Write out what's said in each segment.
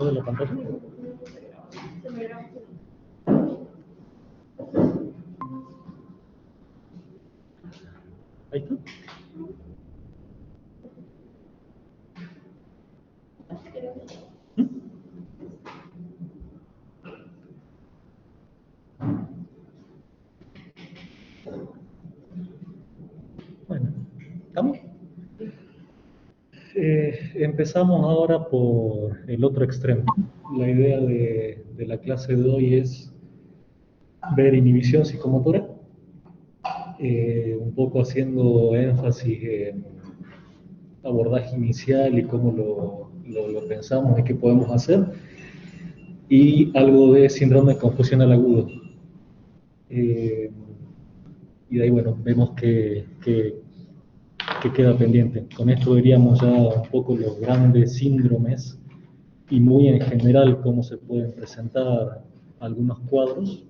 de la pantalla? Ahí está. Bueno, ¿estamos? Empezamos ahora por el otro extremo. La idea de la clase de hoy es ver inhibición psicomotora, un poco haciendo énfasis en abordaje inicial y cómo lo pensamos y qué podemos hacer, y algo de síndrome confusional agudo. Y de ahí, bueno, vemos que queda pendiente. Con esto veríamos ya un poco los grandes síndromes y muy en general cómo se pueden presentar algunos cuadros.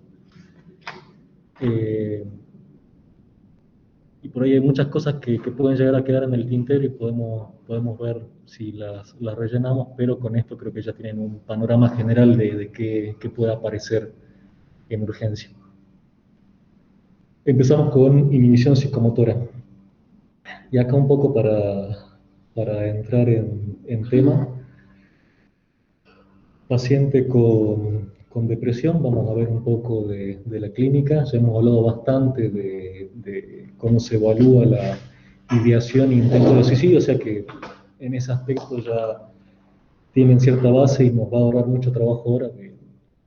Y por ahí hay muchas cosas que pueden llegar a quedar en el tintero y podemos ver si las rellenamos, pero con esto creo que ya tienen un panorama general de qué puede aparecer en urgencia. Empezamos con inhibición psicomotora. Y acá un poco para entrar en tema, paciente con depresión, vamos a ver un poco de la clínica. Ya hemos hablado bastante de cómo se evalúa la ideación e intento de suicidio, o sea que en ese aspecto ya tienen cierta base y nos va a ahorrar mucho trabajo ahora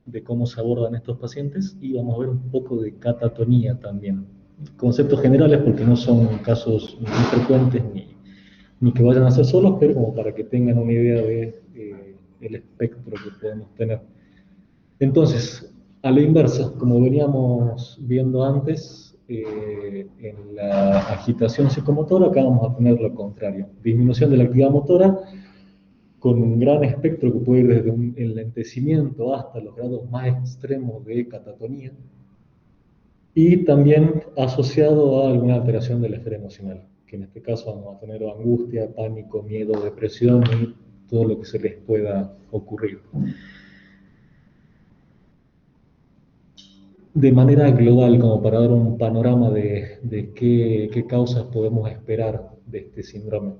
de cómo se abordan estos pacientes. Y vamos a ver un poco de catatonía también. Conceptos generales porque no son casos muy frecuentes ni que vayan a ser solos, pero como para que tengan una idea de el espectro que podemos tener. Entonces, a la inversa, como veníamos viendo antes, en la agitación psicomotora, acá vamos a tener lo contrario, disminución de la actividad motora, con un gran espectro que puede ir desde un enlentecimiento hasta los grados más extremos de catatonía, y también asociado a alguna alteración de la esfera emocional, que en este caso vamos a tener angustia, pánico, miedo, depresión y todo lo que se les pueda ocurrir. De manera global, como para dar un panorama de qué causas podemos esperar de este síndrome.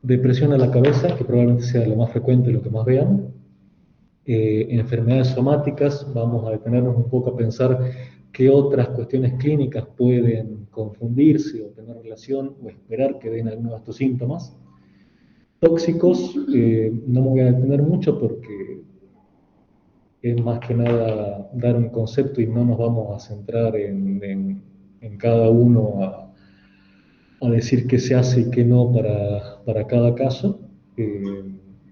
Depresión a la cabeza, que probablemente sea lo más frecuente, lo que más vean. Enfermedades somáticas, vamos a detenernos un poco a pensar qué otras cuestiones clínicas pueden confundirse o tener relación o esperar que den algunos de estos síntomas. Tóxicos, no me voy a detener mucho porque es más que nada dar un concepto y no nos vamos a centrar en cada uno a decir qué se hace y qué no para cada caso,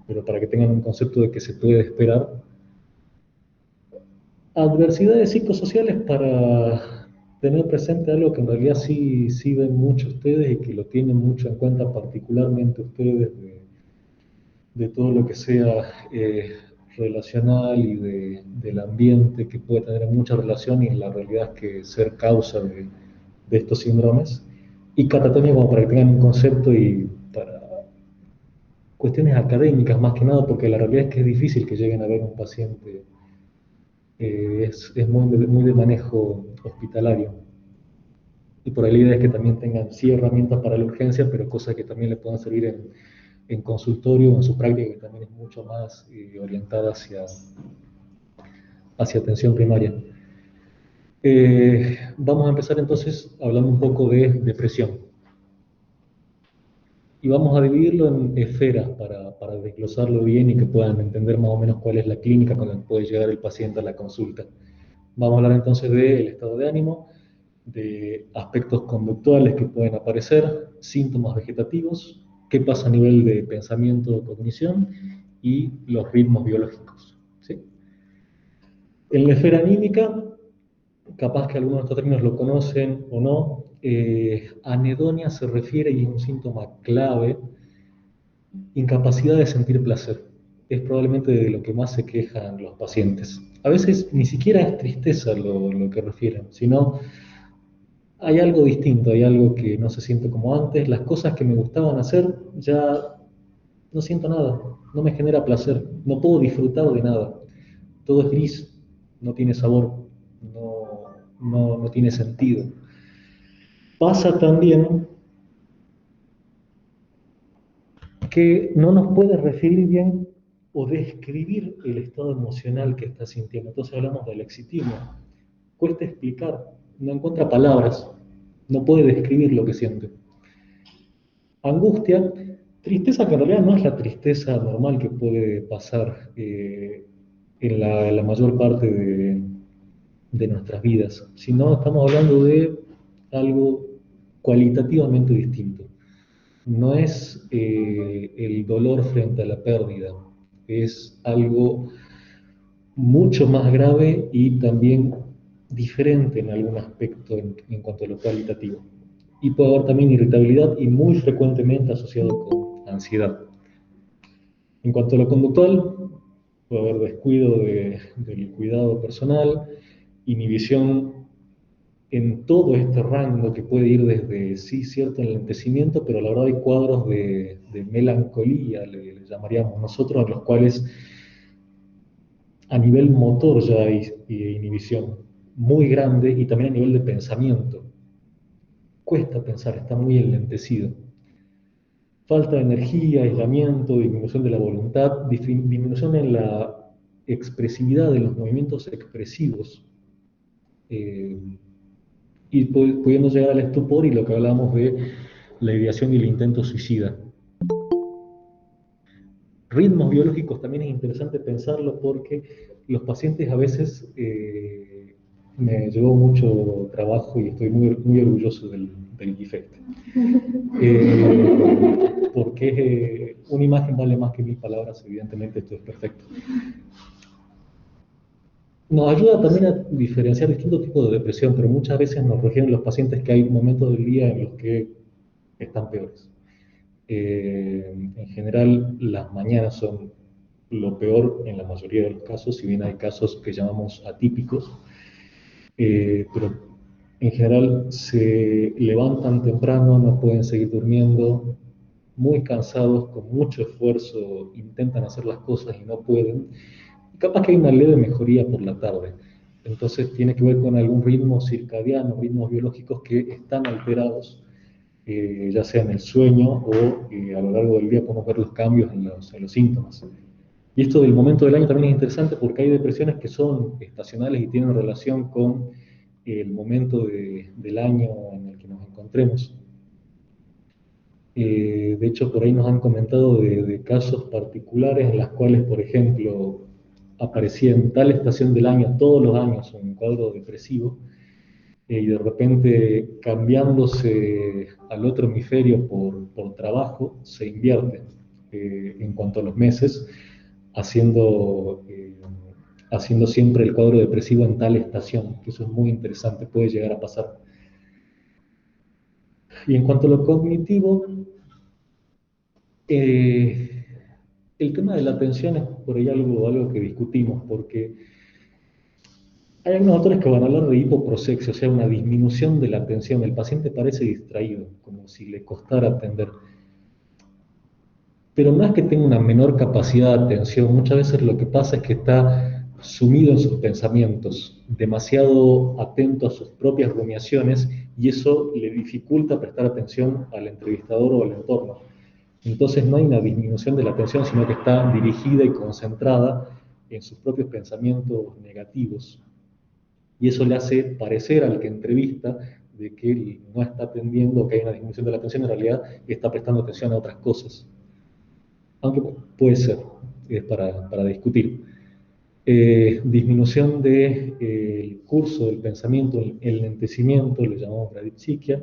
pero para que tengan un concepto de qué se puede esperar. Adversidades psicosociales, para tener presente algo que en realidad sí ven mucho ustedes y que lo tienen mucho en cuenta, particularmente ustedes, de todo lo que sea relacional y del ambiente, que puede tener mucha relación, y la realidad es que ser causa de estos síndromes. Y catatonia, como para que tengan un concepto y para cuestiones académicas más que nada, porque la realidad es que es difícil que lleguen a ver un paciente, es muy de manejo hospitalario. Y por ahí la idea es que también tengan sí herramientas para la urgencia, pero cosas que también le puedan servir en consultorio, en su práctica, que también es mucho más orientada hacia atención primaria. Vamos a empezar entonces hablando un poco de depresión. Y vamos a dividirlo en esferas para desglosarlo bien y que puedan entender más o menos cuál es la clínica con la que puede llegar el paciente a la consulta. Vamos a hablar entonces del estado de ánimo, de aspectos conductuales que pueden aparecer, síntomas vegetativos, qué pasa a nivel de pensamiento o cognición y los ritmos biológicos, ¿sí? En la esfera anímica, capaz que algunos de estos términos lo conocen o no, anedonia se refiere, y es un síntoma clave, incapacidad de sentir placer. Es probablemente de lo que más se quejan los pacientes. A veces ni siquiera es tristeza lo que refieren, sino hay algo distinto, hay algo que no se siente como antes. Las cosas que me gustaban hacer ya no siento nada, no me genera placer, no puedo disfrutar de nada. Todo es gris, no tiene sabor, no tiene sentido. Pasa también que no nos puede referir bien o describir el estado emocional que está sintiendo. Entonces hablamos del exitismo. Cuesta explicar, no encuentra palabras, no puede describir lo que siente. Angustia, tristeza que en realidad no es la tristeza normal que puede pasar en la mayor parte de nuestras vidas, sino estamos hablando de algo cualitativamente distinto. No es el dolor frente a la pérdida, es algo mucho más grave y también diferente en algún aspecto en cuanto a lo cualitativo. Y puede haber también irritabilidad y muy frecuentemente asociado con ansiedad. En cuanto a lo conductual, puede haber descuido del cuidado personal, inhibición en todo este rango que puede ir desde, sí, cierto enlentecimiento, pero a la verdad hay cuadros de melancolía, le llamaríamos nosotros, a los cuales a nivel motor ya hay inhibición muy grande y también a nivel de pensamiento. Cuesta pensar, está muy enlentecido. Falta de energía, aislamiento, disminución de la voluntad, disminución en la expresividad de los movimientos expresivos. Eh, y pudiendo llegar al estupor y lo que hablamos de la ideación y el intento suicida. Ritmos biológicos también es interesante pensarlo porque los pacientes a veces me llevó mucho trabajo y estoy muy, muy orgulloso del GIFET. Porque una imagen vale más que 1000 palabras, evidentemente esto es perfecto. Nos ayuda también a diferenciar distintos tipos de depresión, pero muchas veces nos refieren los pacientes que hay momentos del día en los que están peores. En general, las mañanas son lo peor en la mayoría de los casos, si bien hay casos que llamamos atípicos, pero en general se levantan temprano, no pueden seguir durmiendo, muy cansados, con mucho esfuerzo, intentan hacer las cosas y no pueden. Capaz que hay una leve mejoría por la tarde. Entonces tiene que ver con algún ritmo circadiano, ritmos biológicos que están alterados, ya sea en el sueño o a lo largo del día podemos ver los cambios en los síntomas. Y esto del momento del año también es interesante porque hay depresiones que son estacionales y tienen relación con el momento del año en el que nos encontremos. De hecho, por ahí nos han comentado de casos particulares en las cuales, por ejemplo, aparecía en tal estación del año, todos los años, un cuadro depresivo, y de repente cambiándose al otro hemisferio por trabajo, se invierte en cuanto a los meses, haciendo, haciendo siempre el cuadro depresivo en tal estación, que eso es muy interesante, puede llegar a pasar. Y en cuanto a lo cognitivo, eh, el tema de la atención es por ahí algo que discutimos, porque hay algunos autores que van a hablar de hipoprosexia, o sea, una disminución de la atención. El paciente parece distraído, como si le costara atender. Pero no es que tenga una menor capacidad de atención, muchas veces lo que pasa es que está sumido en sus pensamientos, demasiado atento a sus propias rumiaciones, y eso le dificulta prestar atención al entrevistador o al entorno. Entonces no hay una disminución de la atención, sino que está dirigida y concentrada en sus propios pensamientos negativos. Y eso le hace parecer al que entrevista de que él no está atendiendo, que hay una disminución de la atención, en realidad está prestando atención a otras cosas. Aunque puede ser, es para discutir. Disminución del curso del pensamiento, el lentecimiento, lo llamamos bradipsiquia,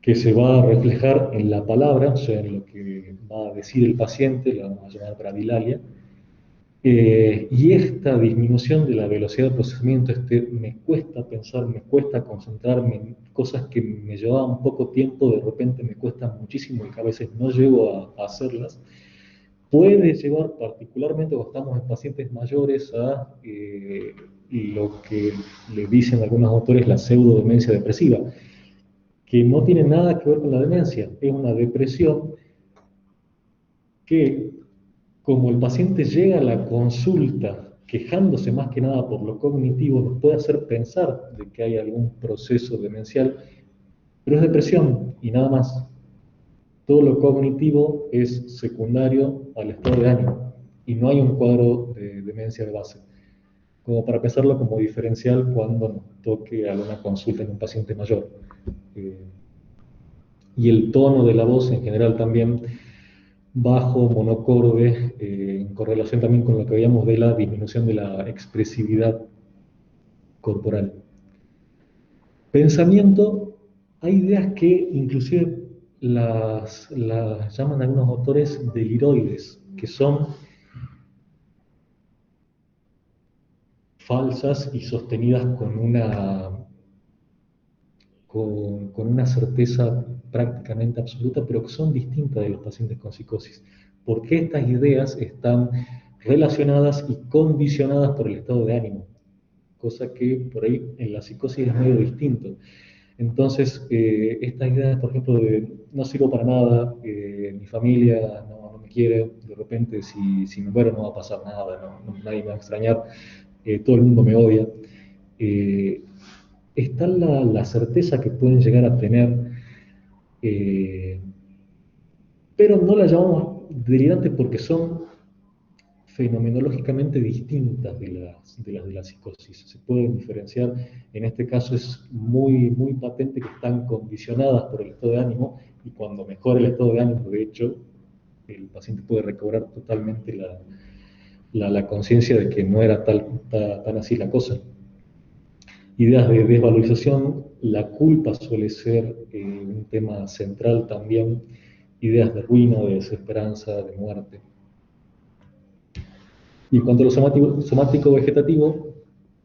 que se va a reflejar en la palabra, o sea, en lo que va a decir el paciente, lo vamos a llamar bradilalia. Y esta disminución de la velocidad de procesamiento, me cuesta pensar, me cuesta concentrarme en cosas que me llevaban poco tiempo, de repente me cuesta muchísimo y que a veces no llego a hacerlas, puede llevar particularmente cuando estamos en pacientes mayores a lo que le dicen algunos autores la pseudodemencia depresiva, que no tiene nada que ver con la demencia, es una depresión que como el paciente llega a la consulta quejándose más que nada por lo cognitivo, nos puede hacer pensar de que hay algún proceso demencial, pero es depresión y nada más. Todo lo cognitivo es secundario al estado de ánimo y no hay un cuadro de demencia de base, como para pensarlo como diferencial cuando nos toque alguna consulta en un paciente mayor. Eh, y el tono de la voz en general también bajo, monocorde, en correlación también con lo que veíamos de la disminución de la expresividad corporal. Pensamiento, hay ideas que inclusive las llaman algunos autores deliroides, que son falsas y sostenidas con una certeza prácticamente absoluta, pero que son distintas de los pacientes con psicosis. Porque estas ideas están relacionadas y condicionadas por el estado de ánimo, cosa que por ahí en la psicosis es medio distinto. Entonces, estas ideas, por ejemplo, de no sirvo para nada, mi familia no me quiere, de repente si me muero no va a pasar nada, nadie me va a extrañar, todo el mundo me odia. Eh, Está la certeza que pueden llegar a tener, eh, pero no la llamamos delirantes porque son fenomenológicamente distintas de la psicosis. Se pueden diferenciar, en este caso es muy patente que están condicionadas por el estado de ánimo y cuando mejora el estado de ánimo, de hecho, el paciente puede recobrar totalmente la conciencia de que no era tan así la cosa. Ideas de desvalorización, la culpa suele ser un tema central también, ideas de ruina, de desesperanza, de muerte. Y en cuanto a lo somático vegetativo,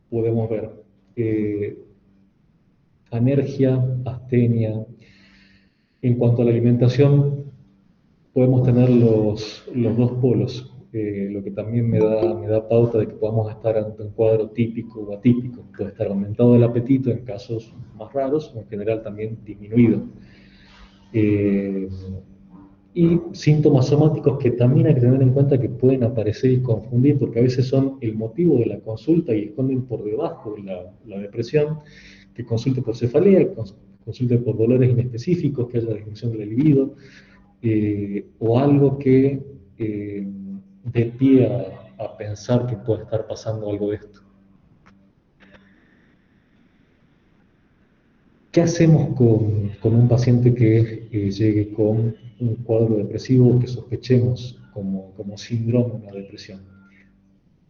podemos ver eh, anergia, astenia. En cuanto a la alimentación, podemos tener los dos polos, lo que también me da pauta de que podamos estar ante un cuadro típico o atípico. Puede estar aumentado el apetito en casos más raros, o en general también disminuido. Eh, y síntomas somáticos que también hay que tener en cuenta que pueden aparecer y confundir, porque a veces son el motivo de la consulta y esconden por debajo la depresión, que consulte por cefalea, que consulte por dolores inespecíficos, que haya disminución del libido, o algo que dé pie a pensar que puede estar pasando algo de esto. ¿Qué hacemos con un paciente que llegue con un cuadro depresivo que sospechemos como síndrome de una depresión?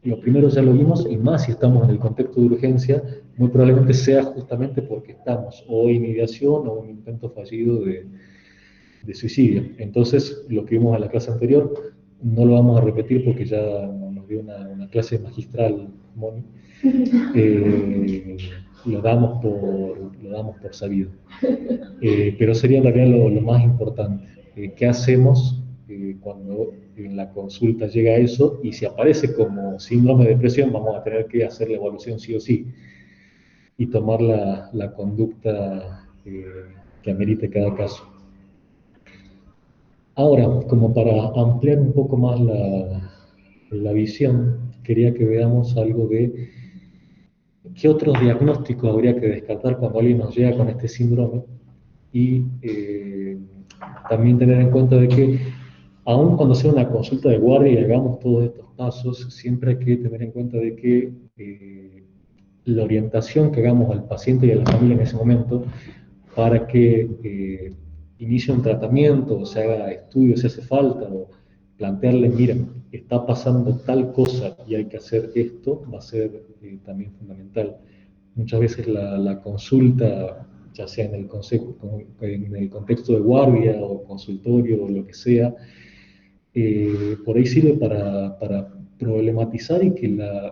Lo primero ya lo vimos, y más si estamos en el contexto de urgencia, muy probablemente sea justamente porque estamos o en ideación o en un intento fallido de suicidio. Entonces, lo que vimos en la clase anterior, no lo vamos a repetir porque ya nos dio una clase magistral, Moni. Lo damos por sabido. Pero sería en realidad lo más importante. ¿Qué hacemos cuando en la consulta llega eso? Y si aparece como síndrome de depresión, vamos a tener que hacer la evaluación sí o sí y tomar la conducta que amerite cada caso. Ahora, como para ampliar un poco más la visión, quería que veamos algo de qué otros diagnósticos habría que descartar cuando alguien nos llega con este síndrome y también tener en cuenta de que aun cuando sea una consulta de guardia y hagamos todos estos pasos, siempre hay que tener en cuenta de que la orientación que hagamos al paciente y a la familia en ese momento para que inicie un tratamiento o se haga estudios si hace falta o plantearle, miren, está pasando tal cosa y hay que hacer esto, va a ser también fundamental. Muchas veces la consulta, ya sea en el contexto de guardia o consultorio o lo que sea, por ahí sirve para problematizar y que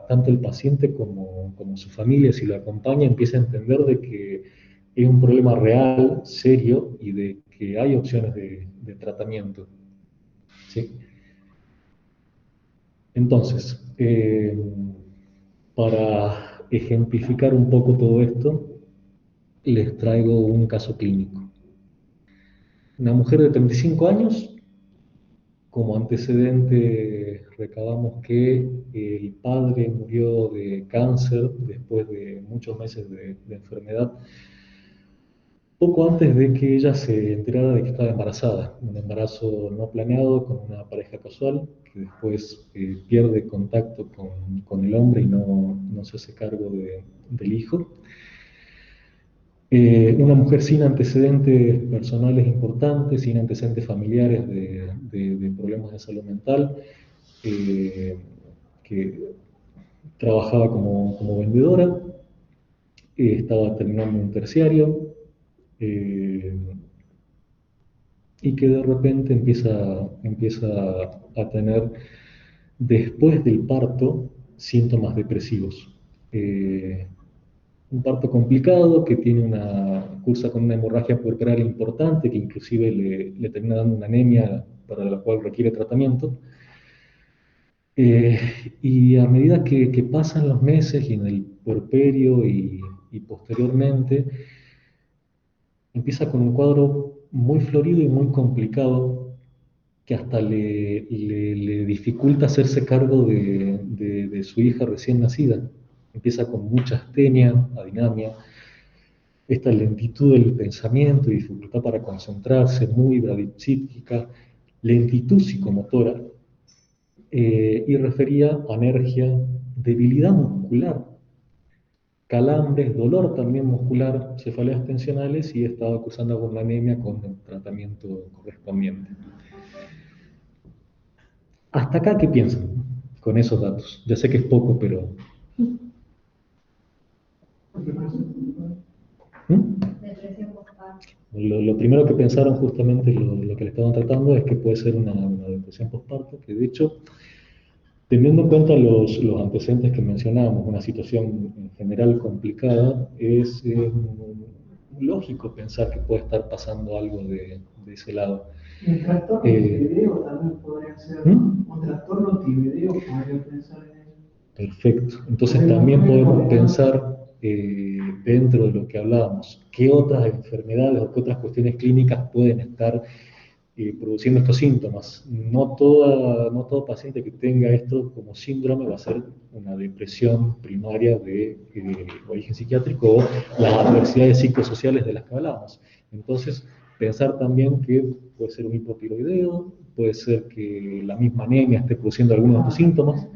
tanto el paciente como su familia, si lo acompaña, empiece a entender de que es un problema real, serio, y de que hay opciones de tratamiento. ¿Sí? Entonces, para ejemplificar un poco todo esto, les traigo un caso clínico. Una mujer de 35 años Como antecedente recabamos que el padre murió de cáncer después de muchos meses de enfermedad, poco antes de que ella se enterara de que estaba embarazada, un embarazo no planeado con una pareja casual, que después pierde contacto con el hombre y no se hace cargo del hijo. Una mujer sin antecedentes personales importantes, sin antecedentes familiares de problemas de salud mental, eh, que trabajaba como vendedora, estaba terminando un terciario, eh, y que de repente empieza a tener, después del parto, síntomas depresivos. Eh, un parto complicado que tiene cursa con una hemorragia puerperal importante, que inclusive le termina dando una anemia para la cual requiere tratamiento. Eh, y a medida que pasan los meses y en el puerperio y posteriormente, empieza con un cuadro muy florido y muy complicado que hasta le dificulta hacerse cargo de su hija recién nacida. Empieza con mucha astenia, adinamia, esta lentitud del pensamiento y dificultad para concentrarse, muy bradipsíquica, lentitud psicomotora, y refería anergia, debilidad muscular, calambres, dolor también muscular, cefaleas tensionales y estaba acusando con la anemia con el tratamiento correspondiente. Hasta acá, ¿qué piensan con esos datos? Ya sé que es poco, pero... ¿Mm? Lo primero que pensaron justamente lo que le estaban tratando es que puede ser una depresión postparto, que de hecho, teniendo en cuenta los antecedentes que mencionábamos, una situación en general complicada, es lógico pensar que puede estar pasando algo de ese lado. El trastorno tiroideo también podría ser, un trastorno tiroideo podría pensar en eso. Perfecto. Entonces también podemos pensar dentro de lo que hablábamos, qué otras enfermedades o qué otras cuestiones clínicas pueden estar produciendo estos síntomas. No todo paciente que tenga esto como síndrome va a ser una depresión primaria de origen psiquiátrico o las adversidades psicosociales de las que hablábamos. Entonces, pensar también que puede ser un hipotiroideo, puede ser que la misma anemia esté produciendo algunos de estos síntomas,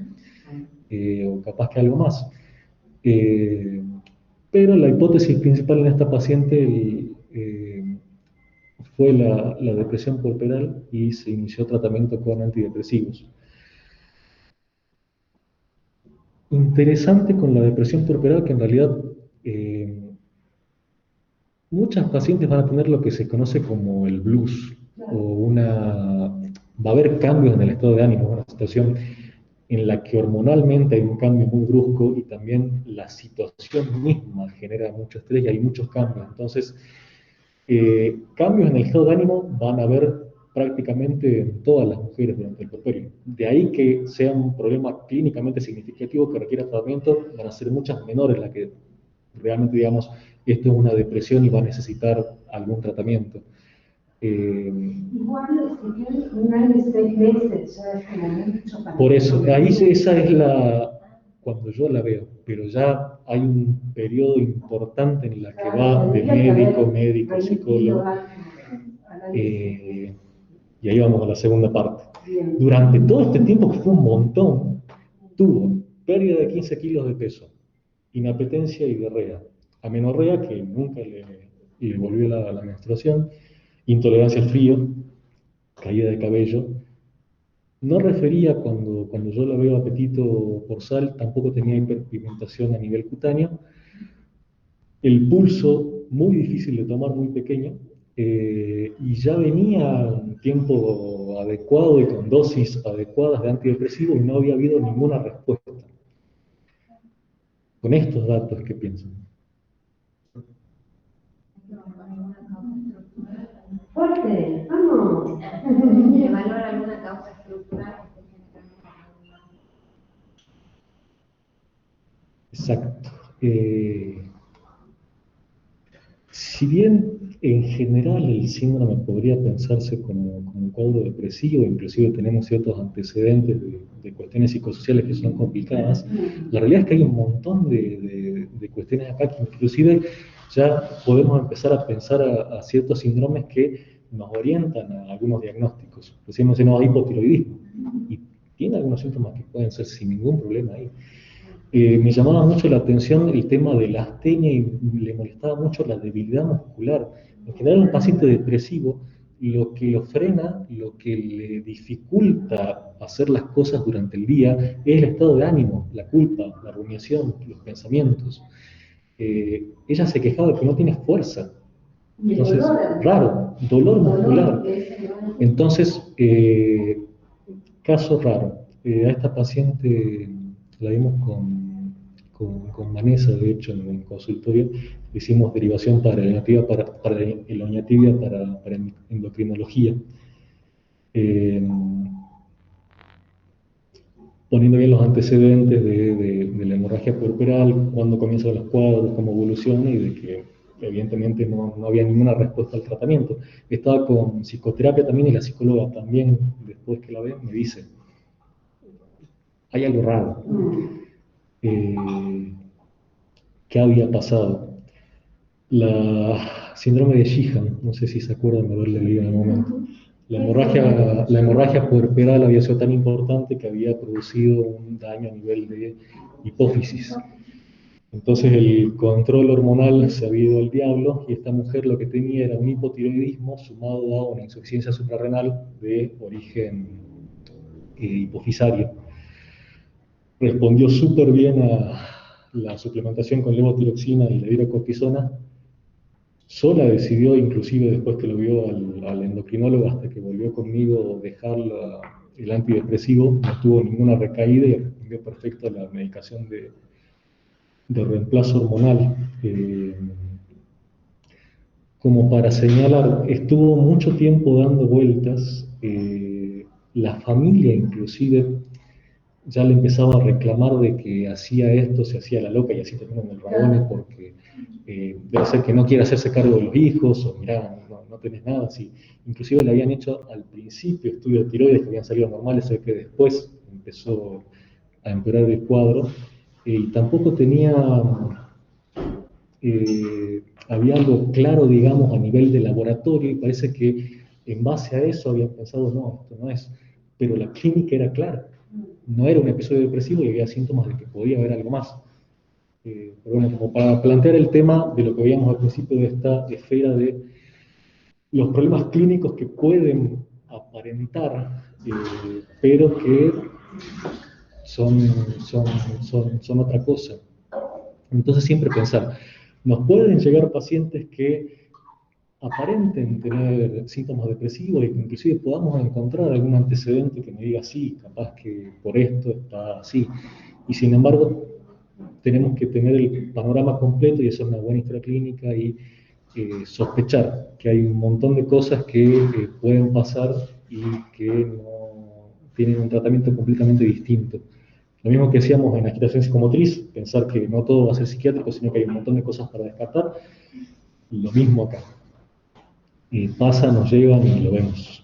o capaz que algo más. Eh, pero la hipótesis principal en esta paciente fue la depresión puerperal y se inició tratamiento con antidepresivos. Interesante con la depresión puerperal que en realidad muchas pacientes van a tener lo que se conoce como el blues, va a haber cambios en el estado de ánimo, una situación en la que hormonalmente hay un cambio muy brusco y también la situación misma genera mucho estrés y hay muchos cambios. Entonces, cambios en el estado de ánimo van a haber prácticamente en todas las mujeres durante el puerperio. De ahí que sea un problema clínicamente significativo que requiera tratamiento, van a ser muchas menores las que realmente digamos, esto es una depresión y va a necesitar algún tratamiento. Igual, si un año y 6 meses, ya es como mucho para... Por eso, ahí esa es cuando yo la veo, pero ya hay un periodo importante en la que va de médico, psicólogo, y ahí vamos a la segunda parte. Durante todo este tiempo, que fue un montón, tuvo pérdida de 15 kilos de peso, inapetencia y diarrea, amenorrea, que nunca le volvió la menstruación, intolerancia al frío, caída de cabello. No refería cuando yo la veo apetito por sal, tampoco tenía hiperpigmentación a nivel cutáneo, el pulso muy difícil de tomar, muy pequeño, y ya venía un tiempo adecuado y con dosis adecuadas de antidepresivo y no había habido ninguna respuesta. Con estos datos, ¿qué piensan? Fuerte, vamos. Evaluar alguna causa estructural. Exacto. Si bien En general, el síndrome podría pensarse como un cuadro depresivo, inclusive tenemos ciertos antecedentes de cuestiones psicosociales que son complicadas. La realidad es que hay un montón de cuestiones acá que inclusive ya podemos empezar a pensar a ciertos síndromes que nos orientan a algunos diagnósticos. Recién mencionaba hipotiroidismo, y tiene algunos síntomas que pueden ser sin ningún problema ahí. Me llamaba mucho la atención el tema de la astenia y le molestaba mucho la debilidad muscular. En general, un paciente depresivo, lo que lo frena, lo que le dificulta hacer las cosas durante el día es el estado de ánimo, la culpa, la rumiación, los pensamientos. Ella se quejaba de que no tiene fuerza. Entonces, raro, dolor muscular. Entonces, caso raro. A esta paciente la vimos con Vanessa, de hecho, en el consultorio. Hicimos derivación para endocrinología. Poniendo bien los antecedentes de la hemorragia puerperal, cuándo comienzan los cuadros, cómo evoluciona y de que evidentemente no había ninguna respuesta al tratamiento. Estaba con psicoterapia también y la psicóloga también, después que la ve, me dice, hay algo raro. ¿Qué había pasado? La síndrome de Sheehan, no sé si se acuerdan de haberle leído en el momento. La hemorragia puerperal había sido tan importante que había producido un daño a nivel de hipófisis. Entonces el control hormonal se había ido al diablo y esta mujer lo que tenía era un hipotiroidismo sumado a una insuficiencia suprarrenal de origen hipofisario. Respondió súper bien a la suplementación con levotiroxina y la hidrocortisona. Sola decidió, inclusive después que lo vio al endocrinólogo, hasta que volvió conmigo, dejar el antidepresivo. No tuvo ninguna recaída y respondió perfecto a la medicación de reemplazo hormonal. Como para señalar, estuvo mucho tiempo dando vueltas. La familia inclusive ya le empezaba a reclamar de que hacía esto, se hacía la loca y así terminó en el Rabone porque debe ser que no quiere hacerse cargo de los hijos o mirá, no tenés nada así. Inclusive le habían hecho al principio estudios de tiroides que habían salido normales, o que después empezó a empeorar el cuadro y tampoco tenía, había algo claro, digamos, a nivel de laboratorio y parece que en base a eso habían pensado, no, esto no es, pero la clínica era clara. No era un episodio depresivo y había síntomas de que podía haber algo más. Pero bueno, como para plantear el tema de lo que veíamos al principio de esta esfera de los problemas clínicos que pueden aparentar, pero que son otra cosa. Entonces siempre pensar, nos pueden llegar pacientes que aparenten tener síntomas depresivos y que inclusive podamos encontrar algún antecedente que me diga, sí, capaz que por esto está así. Y sin embargo, tenemos que tener el panorama completo y hacer una buena historia clínica y sospechar que hay un montón de cosas que pueden pasar y que no tienen un tratamiento completamente distinto. Lo mismo que decíamos en agitación psicomotriz, pensar que no todo va a ser psiquiátrico, sino que hay un montón de cosas para descartar. Lo mismo acá. Pasa, nos llegan y lo vemos.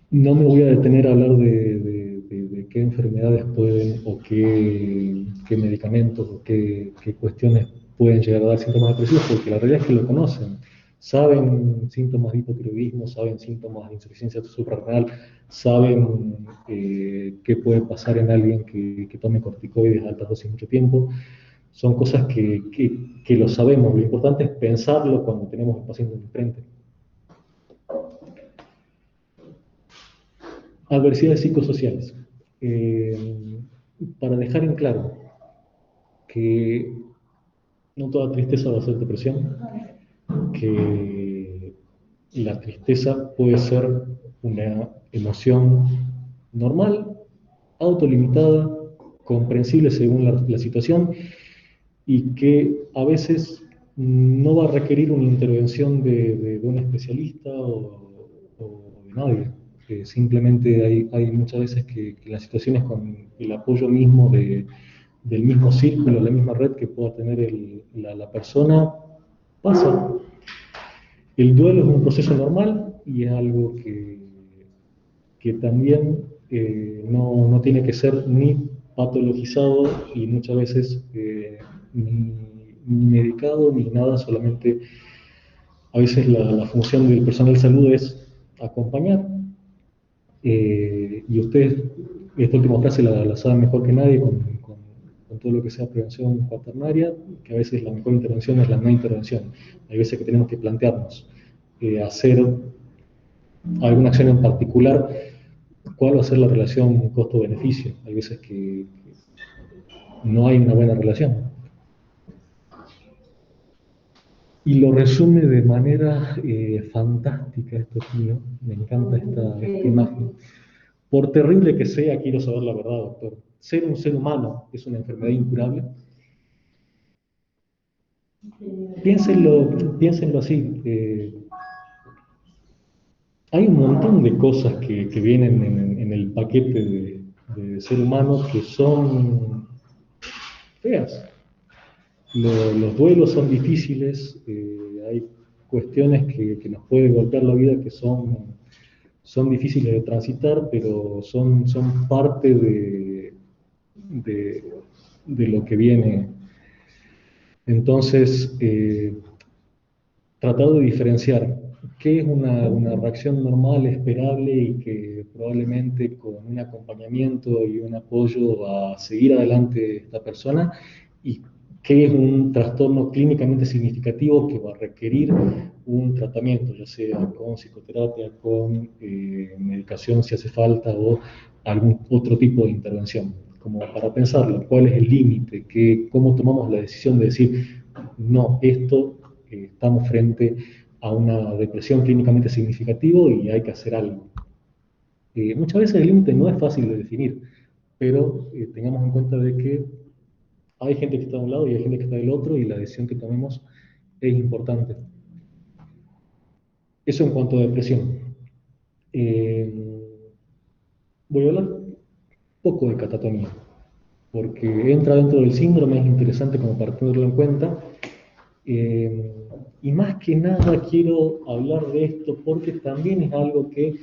No me voy a detener a hablar de qué enfermedades pueden o qué medicamentos o qué cuestiones pueden llegar a dar síntomas depresivos, porque la realidad es que lo conocen. Saben síntomas de hipotiroidismo, saben síntomas de insuficiencia suprarrenal, saben qué puede pasar en alguien que tome corticoides a altas dosis mucho tiempo. Son cosas que lo sabemos. Lo importante es pensarlo cuando tenemos el paciente enfrente. Adversidades psicosociales. Para dejar en claro que no toda tristeza va a ser depresión, que la tristeza puede ser una emoción normal, autolimitada, comprensible según la situación y que a veces no va a requerir una intervención de un especialista o de nadie. Simplemente hay muchas veces que las situaciones con el apoyo mismo de del mismo círculo, la misma red que pueda tener la persona, pasa. El duelo es un proceso normal y es algo que también no tiene que ser ni patologizado y muchas veces ni medicado ni nada, solamente a veces la función del personal de salud es acompañar. Y ustedes, esta última frase la saben mejor que nadie con todo lo que sea prevención cuaternaria, que a veces la mejor intervención es la no intervención. Hay veces que tenemos que plantearnos hacer alguna acción en particular, cuál va a ser la relación costo-beneficio. Hay veces que no hay una buena relación. Y lo resume de manera fantástica esto mío, me encanta esta imagen. Por terrible que sea, quiero saber la verdad, doctor. ¿Ser un ser humano es una enfermedad incurable? Piénsenlo así. Hay un montón de cosas que vienen en el paquete de ser humano que son feas. Los duelos son difíciles, hay cuestiones que nos pueden golpear la vida que son difíciles de transitar, pero son parte de, de lo que viene. Entonces, tratar de diferenciar qué es una reacción normal, esperable y que probablemente con un acompañamiento y un apoyo va a seguir adelante esta persona, y qué es un trastorno clínicamente significativo que va a requerir un tratamiento, ya sea con psicoterapia, con medicación si hace falta o algún otro tipo de intervención, como para pensarlo, cuál es el límite, cómo tomamos la decisión de decir, no, esto estamos frente a una depresión clínicamente significativa y hay que hacer algo. Muchas veces el límite no es fácil de definir, pero tengamos en cuenta de que hay gente que está de un lado y hay gente que está del otro y la decisión que tomemos es importante. Eso en cuanto a depresión. Voy a hablar un poco de catatonía, porque entra dentro del síndrome, es interesante como para tenerlo en cuenta. Y más que nada quiero hablar de esto porque también es algo que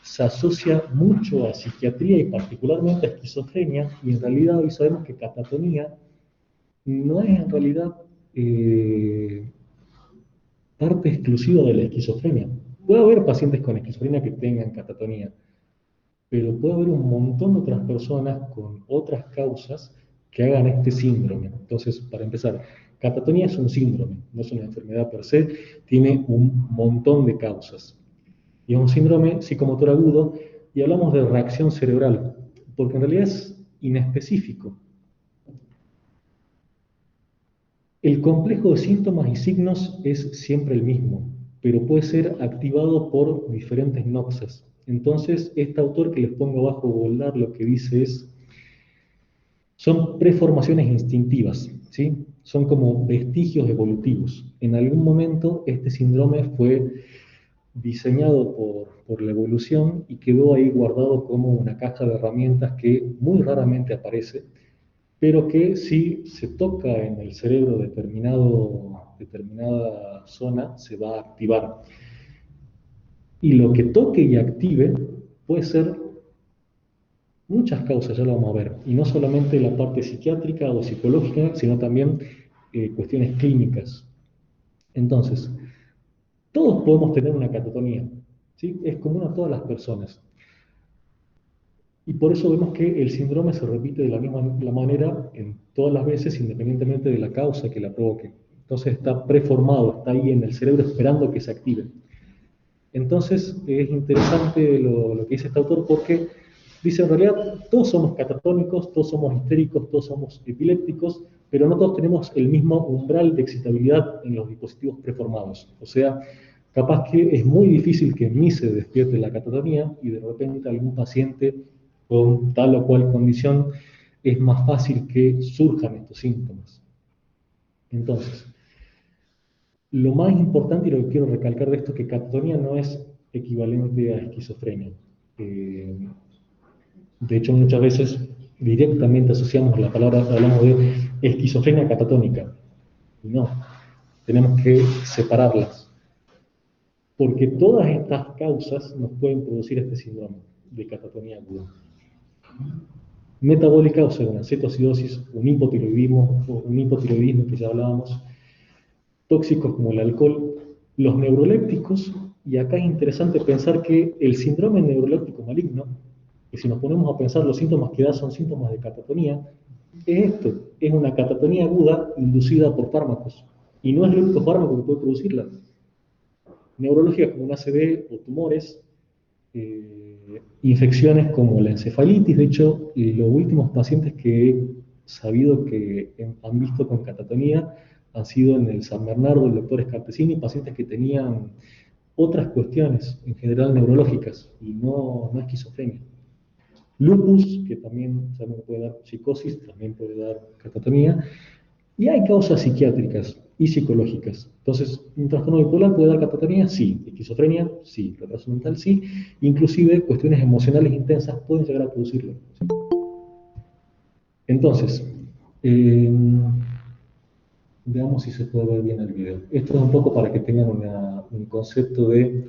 se asocia mucho a psiquiatría y particularmente a esquizofrenia, y en realidad hoy sabemos que catatonía no es en realidad parte exclusiva de la esquizofrenia. Puede haber pacientes con esquizofrenia que tengan catatonía, pero puede haber un montón de otras personas con otras causas que hagan este síndrome. Entonces, para empezar, catatonía es un síndrome, no es una enfermedad per se, tiene un montón de causas. Y es un síndrome psicomotor agudo, y hablamos de reacción cerebral, porque en realidad es inespecífico. El complejo de síntomas y signos es siempre el mismo, pero puede ser activado por diferentes noxas. Entonces, este autor que les pongo abajo Goldar lo que dice es, son preformaciones instintivas, ¿sí? Son como vestigios evolutivos. En algún momento este síndrome fue diseñado por la evolución y quedó ahí guardado como una caja de herramientas que muy raramente aparece, pero que si se toca en el cerebro determinada zona, se va a activar. Y lo que toque y active puede ser muchas causas, ya lo vamos a ver, y no solamente la parte psiquiátrica o psicológica, sino también cuestiones clínicas. Entonces, todos podemos tener una catatonía, ¿sí? Es común a todas las personas. Y por eso vemos que el síndrome se repite de la misma manera en todas las veces, independientemente de la causa que la provoque. Entonces está preformado, está ahí en el cerebro esperando que se active. Entonces es interesante lo que dice este autor, porque dice, en realidad todos somos catatónicos, todos somos histéricos, todos somos epilépticos, pero no todos tenemos el mismo umbral de excitabilidad en los dispositivos preformados. O sea, capaz que es muy difícil que en mí se despierte la catatonía y de repente algún paciente con tal o cual condición es más fácil que surjan estos síntomas. Entonces, lo más importante y lo que quiero recalcar de esto es que catatonía no es equivalente a esquizofrenia. De hecho, muchas veces directamente asociamos la palabra, hablamos de esquizofrenia catatónica. No, tenemos que separarlas, porque todas estas causas nos pueden producir este síndrome de catatonía aguda. Metabólica, o sea, una cetoacidosis, un hipotiroidismo que ya hablábamos, tóxicos como el alcohol, los neurolépticos, y acá es interesante pensar que el síndrome neuroléptico maligno, que si nos ponemos a pensar los síntomas que da son síntomas de catatonía, es esto, es una catatonía aguda inducida por fármacos, y no es el único fármaco que puede producirla. Neurológicas como un ACV o tumores, infecciones como la encefalitis. De hecho, los últimos pacientes que he sabido que han visto con catatonía han sido en el San Bernardo, el doctor Escartesini, pacientes que tenían otras cuestiones, en general neurológicas, y no esquizofrenia. Lupus, que también sabemos que puede dar psicosis, también puede dar catatonía, y hay causas psiquiátricas y psicológicas. Entonces, un trastorno bipolar puede dar catatonía, sí. Esquizofrenia, sí. Retraso mental, sí. Inclusive, cuestiones emocionales intensas pueden llegar a producirlo. ¿Sí? Entonces, veamos si se puede ver bien el video. Esto es un poco para que tengan un concepto de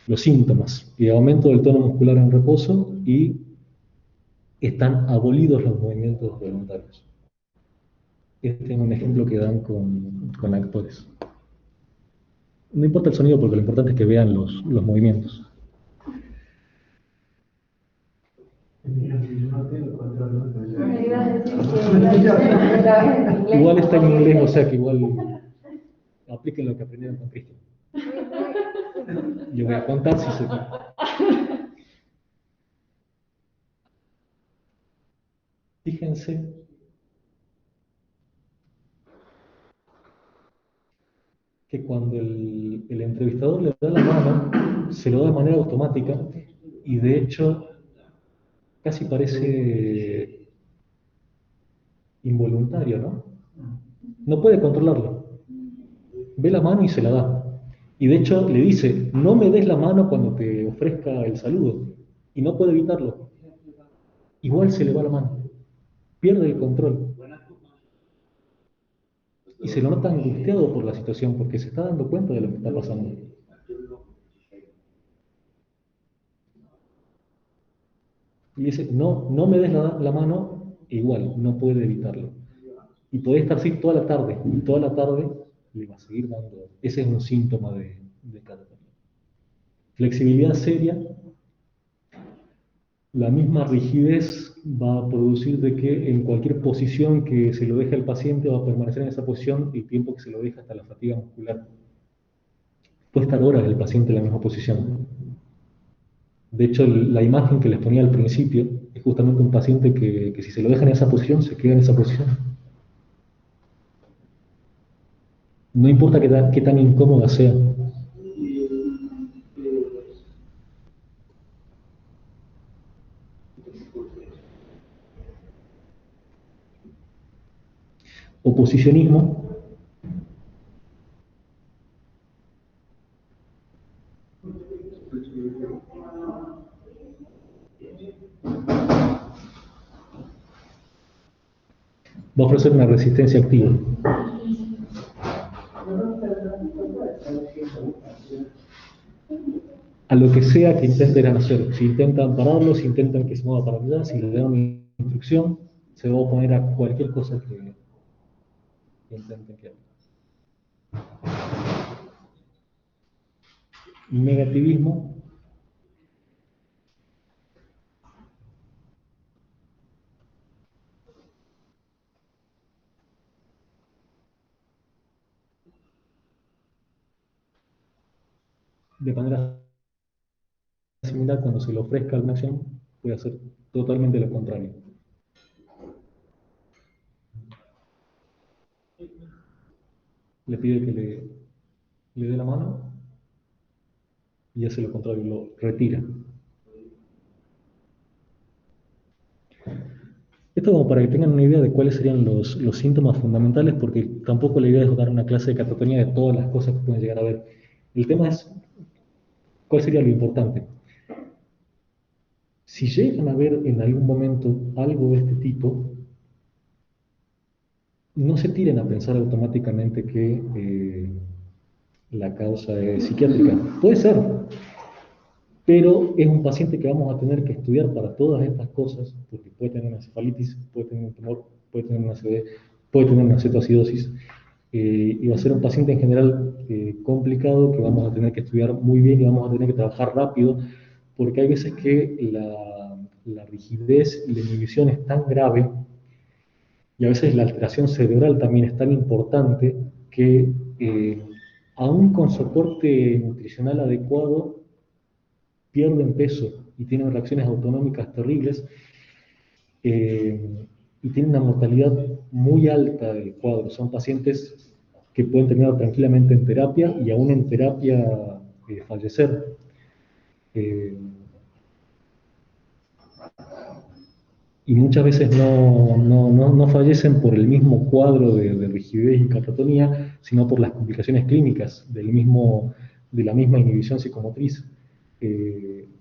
los síntomas. Y aumento del tono muscular en reposo y están abolidos los movimientos voluntarios. Este es un ejemplo que dan con actores. No importa el sonido porque lo importante es que vean los movimientos. Igual está en inglés, o sea que igual apliquen lo que aprendieron con Cristian. Yo voy a contar si se puede. Fíjense que cuando el entrevistador le da la mano, se lo da de manera automática y de hecho casi parece involuntario, ¿no? No puede controlarlo. Ve la mano y se la da. Y de hecho le dice, no me des la mano cuando te ofrezca el saludo. Y no puede evitarlo. Igual se le va la mano. Pierde el control. Y se lo nota angustiado por la situación, porque se está dando cuenta de lo que está pasando. Y dice, no me des la mano, igual, no puede evitarlo. Y puede estar así toda la tarde, y toda la tarde le va a seguir dando. Ese es un síntoma de catatonía. Flexibilidad seria, la misma rigidez va a producir de que en cualquier posición que se lo deje al paciente va a permanecer en esa posición el tiempo que se lo deja hasta la fatiga muscular. Puede estar horas el paciente en la misma posición. De hecho, la imagen que les ponía al principio es justamente un paciente que si se lo deja en esa posición, se queda en esa posición. No importa qué tan incómoda sea. Oposicionismo. Va a ofrecer una resistencia activa. A lo que sea que intenten hacer. Si intentan pararlo, si intentan que se mueva para allá, si le dan una instrucción, se va a oponer a cualquier cosa que intenten que haga. Negativismo. De manera similar, cuando se le ofrezca alguna acción, puede hacer totalmente lo contrario. Le pide que le dé la mano y hace lo contrario, lo retira. Esto como para que tengan una idea de cuáles serían los síntomas fundamentales, porque tampoco la idea es dar una clase de catatonía de todas las cosas que pueden llegar a ver. El tema es, ¿cuál sería lo importante? Si llegan a ver en algún momento algo de este tipo, no se tiren a pensar automáticamente que la causa es psiquiátrica. Puede ser, pero es un paciente que vamos a tener que estudiar para todas estas cosas, porque puede tener una encefalitis, puede tener un tumor, puede tener una CD, puede tener una cetoacidosis, y va a ser un paciente en general complicado que vamos a tener que estudiar muy bien y vamos a tener que trabajar rápido, porque hay veces que la rigidez y la inhibición es tan grave y a veces la alteración cerebral también es tan importante que aún con soporte nutricional adecuado pierden peso y tienen reacciones autonómicas terribles, y tienen una mortalidad muy alta del cuadro. Son pacientes que pueden terminar tranquilamente en terapia y aún en terapia fallecer. Eh, y muchas veces no fallecen por el mismo cuadro de rigidez y catatonía, sino por las complicaciones clínicas de la misma inhibición psicomotriz,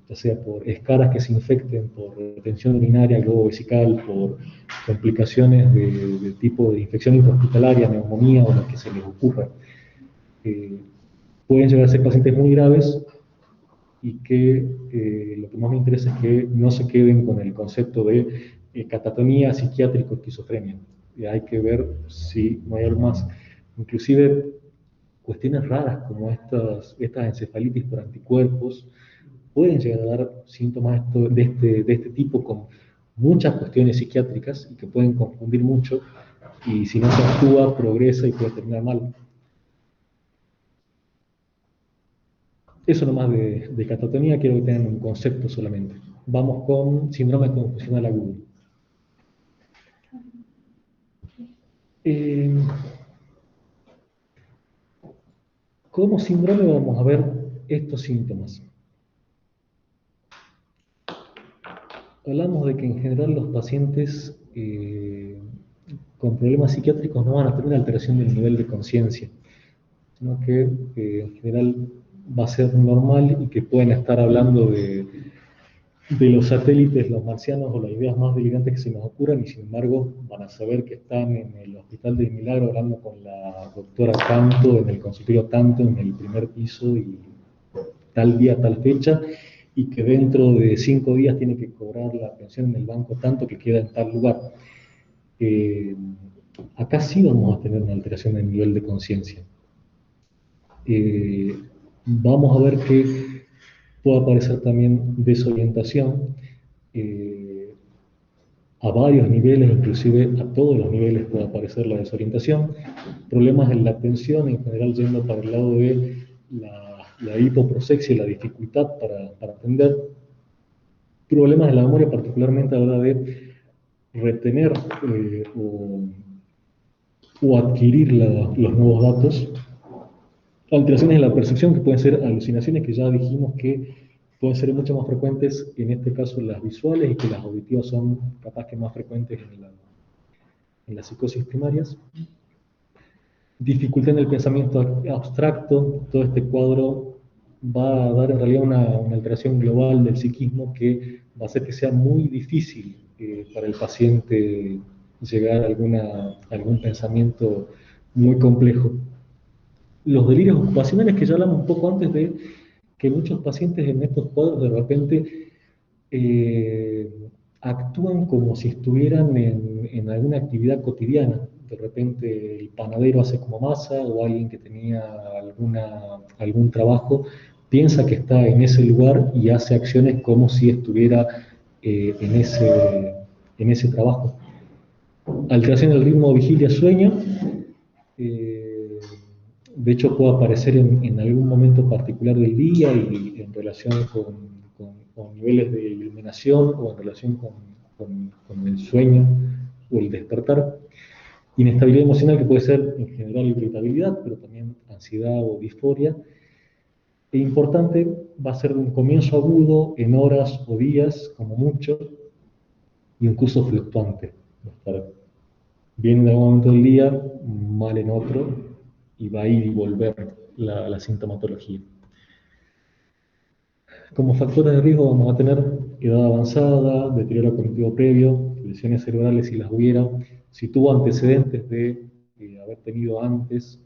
ya sea por escaras que se infecten, por retención urinaria, globo vesical, por complicaciones de tipo de infección intrahospitalaria, neumonía o lo que se les ocurra. Eh, Pueden llegar a ser pacientes muy graves y que lo que más me interesa es que no se queden con el concepto de catatonía, psiquiátrico, esquizofrenia. Y hay que ver si no hay algo más. Inclusive cuestiones raras como estas encefalitis por anticuerpos pueden llegar a dar síntomas de este tipo con muchas cuestiones psiquiátricas y que pueden confundir mucho y si no se actúa progresa y puede terminar mal. Eso nomás de catatonía, quiero que tengan un concepto solamente. Vamos con síndrome confusional agudo. Eh, Como síndrome vamos a ver estos síntomas. Hablamos de que en general los pacientes con problemas psiquiátricos no van a tener alteración del nivel de conciencia, sino que en general va a ser normal y que pueden estar hablando de los satélites, los marcianos o las ideas más delirantes que se nos ocurran y sin embargo van a saber que están en el hospital de Milagro hablando con la doctora tanto, en el consultorio tanto, en el primer piso y tal día, tal fecha, y que dentro de 5 días tiene que cobrar la pensión en el banco tanto que queda en tal lugar. Eh, Acá sí vamos a tener una alteración del nivel de conciencia. Vamos a ver que puede aparecer también desorientación a varios niveles, inclusive a todos los niveles puede aparecer la desorientación, problemas en la atención, en general yendo para el lado de la hipoprosexia y la dificultad para atender, problemas en la memoria, particularmente a la hora de retener o adquirir los nuevos datos, alteraciones en la percepción que pueden ser alucinaciones que ya dijimos que pueden ser mucho más frecuentes, en este caso las visuales, y que las auditivas son capaz que más frecuentes en las psicosis primarias. Dificultad en el pensamiento abstracto, todo este cuadro va a dar en realidad una alteración global del psiquismo que va a hacer que sea muy difícil para el paciente llegar a algún pensamiento muy complejo. Los delirios ocupacionales que ya hablamos un poco antes de que muchos pacientes en estos cuadros de repente eh, actúan como si estuvieran en alguna actividad cotidiana. De repente el panadero hace como masa o alguien que tenía algún trabajo piensa que está en ese lugar y hace acciones como si estuviera en ese trabajo. Alteración del ritmo vigilia-sueño. De hecho, puede aparecer en algún momento particular del día y en relación con niveles de iluminación o en relación con el sueño o el despertar. Inestabilidad emocional que puede ser en general irritabilidad, pero también ansiedad o disforia. E importante, va a ser de un comienzo agudo en horas o días, como mucho, y un curso fluctuante. Va a estar bien en algún momento del día, mal en otro, y va a ir y volver la sintomatología. Como factores de riesgo vamos a tener edad avanzada, deterioro cognitivo previo, lesiones cerebrales si las hubiera, si tuvo antecedentes de haber tenido antes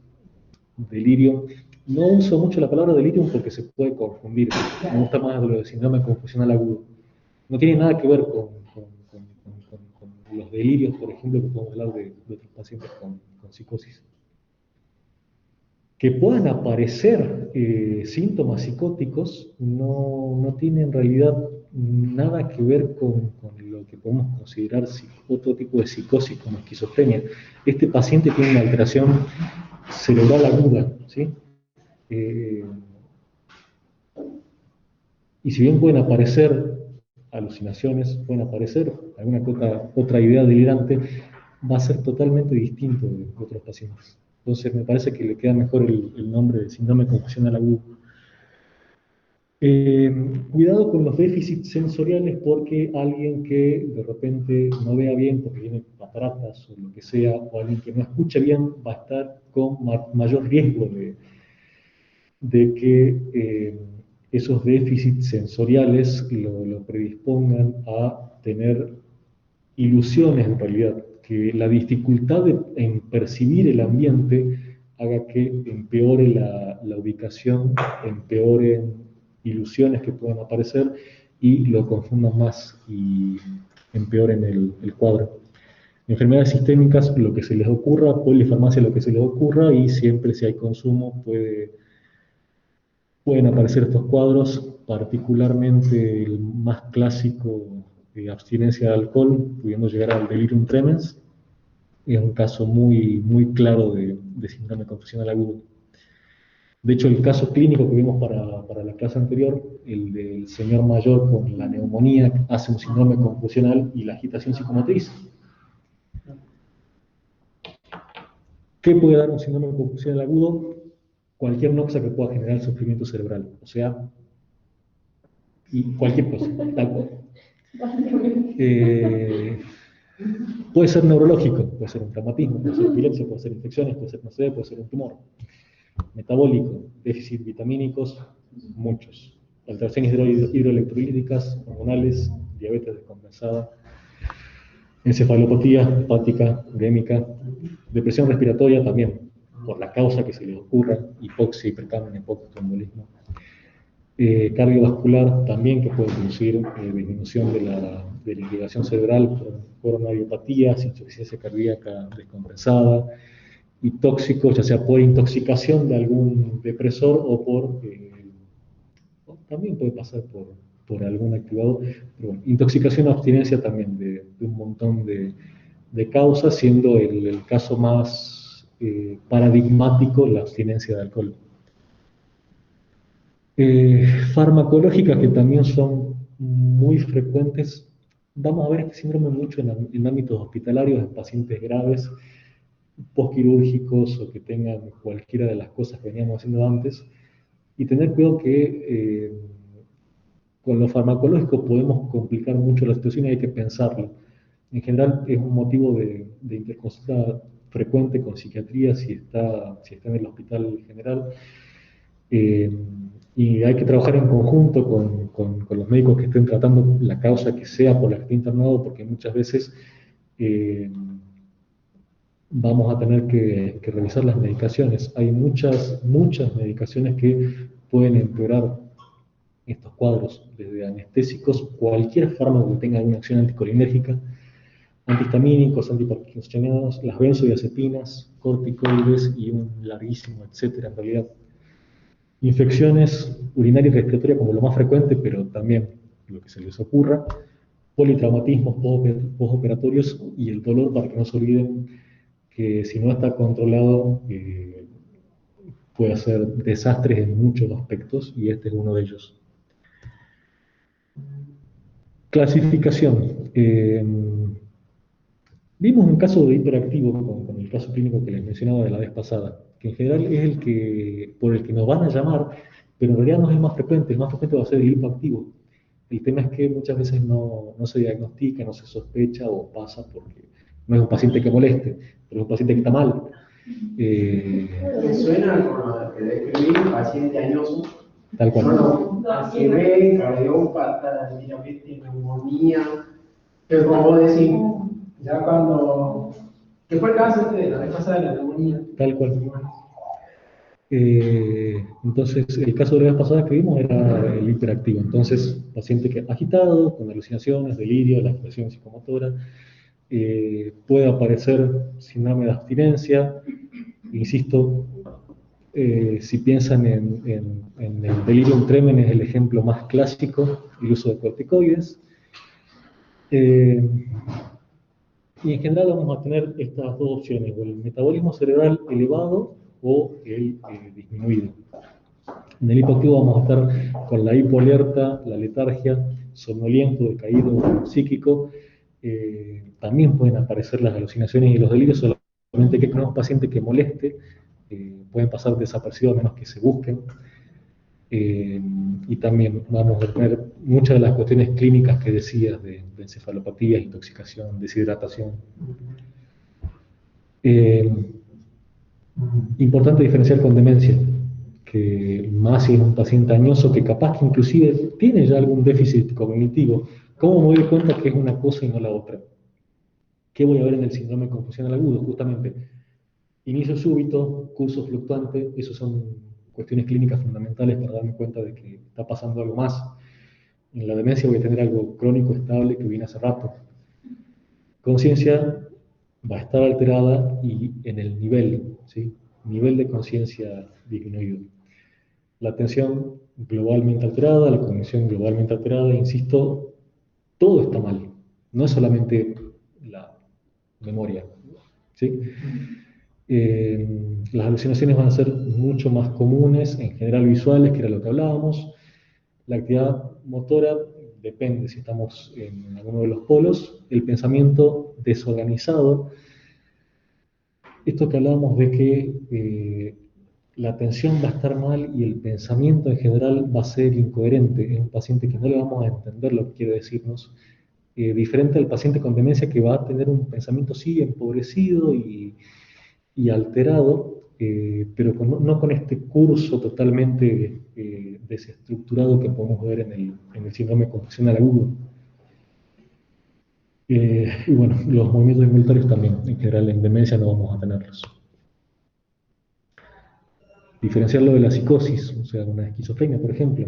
delirio. No uso mucho la palabra delirium porque se puede confundir, me gusta más lo de síndrome confusional agudo. No tiene nada que ver con los delirios, por ejemplo, que podemos hablar de otros pacientes con psicosis. Que puedan aparecer síntomas psicóticos no tiene en realidad nada que ver con lo que podemos considerar otro tipo de psicosis como esquizofrenia. Este paciente tiene una alteración cerebral aguda, ¿sí? Y si bien pueden aparecer alucinaciones, pueden aparecer alguna otra idea delirante, va a ser totalmente distinto de otros pacientes. Entonces me parece que le queda mejor el nombre de síndrome confusional agudo. Cuidado con los déficits sensoriales porque alguien que de repente no vea bien porque tiene cataratas o lo que sea, o alguien que no escuche bien, va a estar con mayor riesgo de que esos déficits sensoriales lo predispongan a tener ilusiones en realidad, que la dificultad en percibir el ambiente haga que empeore la ubicación, empeoren ilusiones que puedan aparecer y lo confundan más y empeoren el cuadro. Enfermedades sistémicas, lo que se les ocurra, polifarmacia, lo que se les ocurra, y siempre si hay consumo pueden aparecer estos cuadros, particularmente el más clásico de abstinencia de alcohol, pudiendo llegar al delirium tremens. Es un caso muy claro de síndrome confusional agudo. De hecho, el caso clínico que vimos para la clase anterior, el del señor mayor con la neumonía, hace un síndrome confusional y la agitación psicomotriz. ¿Qué puede dar un síndrome confusional agudo? Cualquier noxa que pueda generar sufrimiento cerebral, o sea, y cualquier cosa, tal cual. Puede ser neurológico, puede ser un traumatismo, puede ser epilepsia, puede ser infecciones, puede ser, no sé, puede ser un tumor. Metabólico, déficit vitamínicos, muchos. Alteraciones hidroelectrolíticas, hormonales, diabetes descompensada, encefalopatía hepática, urémica, depresión respiratoria también, por la causa que se les ocurra, hipoxia, hipercapnia, hipotrombolismo. Cardiovascular también, que puede producir disminución de la irrigación cerebral, coronariopatías, insuficiencia cardíaca descompensada, y tóxicos, ya sea por intoxicación de algún depresor o también puede pasar por algún activador, pero bueno, intoxicación o abstinencia también de un montón de causas, siendo el caso más paradigmático la abstinencia de alcohol. Farmacológicas que también son muy frecuentes. Vamos a ver este síndrome mucho en ámbitos hospitalarios, en pacientes graves, postquirúrgicos o que tengan cualquiera de las cosas que veníamos haciendo antes, y tener cuidado que con lo farmacológico podemos complicar mucho la situación y hay que pensarlo. En general es un motivo de interconsulta frecuente con psiquiatría si está en el hospital general. Y hay que trabajar en conjunto con los médicos que estén tratando la causa que sea por la que esté internado, porque muchas veces vamos a tener que revisar las medicaciones. Hay muchas medicaciones que pueden empeorar estos cuadros, desde anestésicos, cualquier fármaco que tenga alguna acción anticolinérgica, antihistamínicos, antiparkinsonianos, las benzodiazepinas, corticoides y un larguísimo etcétera en realidad. Infecciones urinarias y respiratorias como lo más frecuente, pero también lo que se les ocurra, politraumatismos postoperatorios y el dolor, para que no se olviden que si no está controlado puede hacer desastres en muchos aspectos y este es uno de ellos. Clasificación. Vimos un caso de hiperactivo con el caso clínico que les mencionaba de la vez pasada, que en general es por el que nos van a llamar, pero en realidad no es el más frecuente va a ser el hipoactivo. El tema es que muchas veces no se diagnostica, no se sospecha o pasa porque no es un paciente que moleste, pero es un paciente que está mal. ¿Me suena con lo que describí, paciente añoso? Tal cual. Bueno, ACV, cardiópata, diabetes, neumonía, pero como vos decís, ya cuando, ¿qué fue el caso de la vez pasada de la neumonía? Tal cual. Entonces, el caso de la vez pasada que vimos era el hiperactivo. Entonces, paciente que agitado, con alucinaciones, delirio, la expresión psicomotora, puede aparecer síndrome de abstinencia. Insisto, si piensan en el delirium tremens, es el ejemplo más clásico, el uso de corticoides. Y en general vamos a tener estas dos opciones, o el metabolismo cerebral elevado o el disminuido. En el hipoactivo vamos a estar con la hipoalerta, la letargia, somnoliento, decaído psíquico. También pueden aparecer las alucinaciones y los delirios, solamente que con un paciente que moleste, pueden pasar desapercibidos a menos que se busquen. Y también vamos a tener muchas de las cuestiones clínicas que decías de encefalopatías, intoxicación, deshidratación. Importante diferenciar con demencia, que más si es un paciente añoso que capaz que inclusive tiene ya algún déficit cognitivo. ¿Cómo me doy cuenta que es una cosa y no la otra? ¿Qué voy a ver en el síndrome confusional agudo? Justamente, inicio súbito, curso fluctuante, esos son cuestiones clínicas fundamentales para darme cuenta de que está pasando algo más. En la demencia voy a tener algo crónico, estable, que viene hace rato. Conciencia va a estar alterada y en el nivel, ¿sí? Nivel de conciencia disminuido. La atención globalmente alterada, la cognición globalmente alterada, insisto, todo está mal. No es solamente la memoria, ¿sí? Las alucinaciones van a ser mucho más comunes, en general visuales, que era lo que hablábamos. La actividad motora depende si estamos en alguno de los polos. El pensamiento desorganizado, esto que hablábamos de que la atención va a estar mal y el pensamiento en general va a ser incoherente. Es un paciente que no le vamos a entender lo que quiere decirnos. Diferente al paciente con demencia que va a tener un pensamiento sí empobrecido y alterado, pero no con este curso totalmente desestructurado que podemos ver en el síndrome confusional agudo. Y bueno, los movimientos involuntarios también, en general en demencia no vamos a tenerlos. Diferenciarlo de la psicosis, o sea, una esquizofrenia, por ejemplo.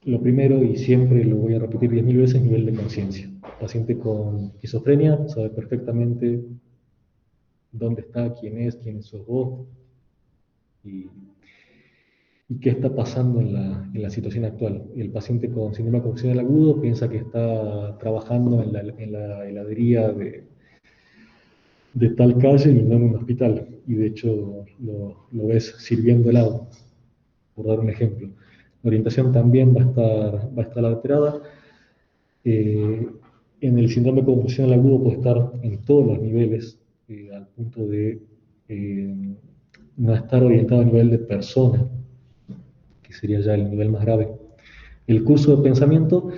Lo primero, y siempre lo voy a repetir 10.000 veces, nivel de conciencia. El paciente con esquizofrenia sabe perfectamente dónde está, quién sos vos, y qué está pasando en la situación actual. El paciente con síndrome confusional agudo piensa que está trabajando en la heladería de tal calle y no en un hospital, y de hecho lo ves sirviendo helado, por dar un ejemplo. La orientación también va a estar alterada. En el síndrome confusional agudo puede estar en todos los niveles, al punto de no estar orientado a nivel de persona, que sería ya el nivel más grave. El curso de pensamiento,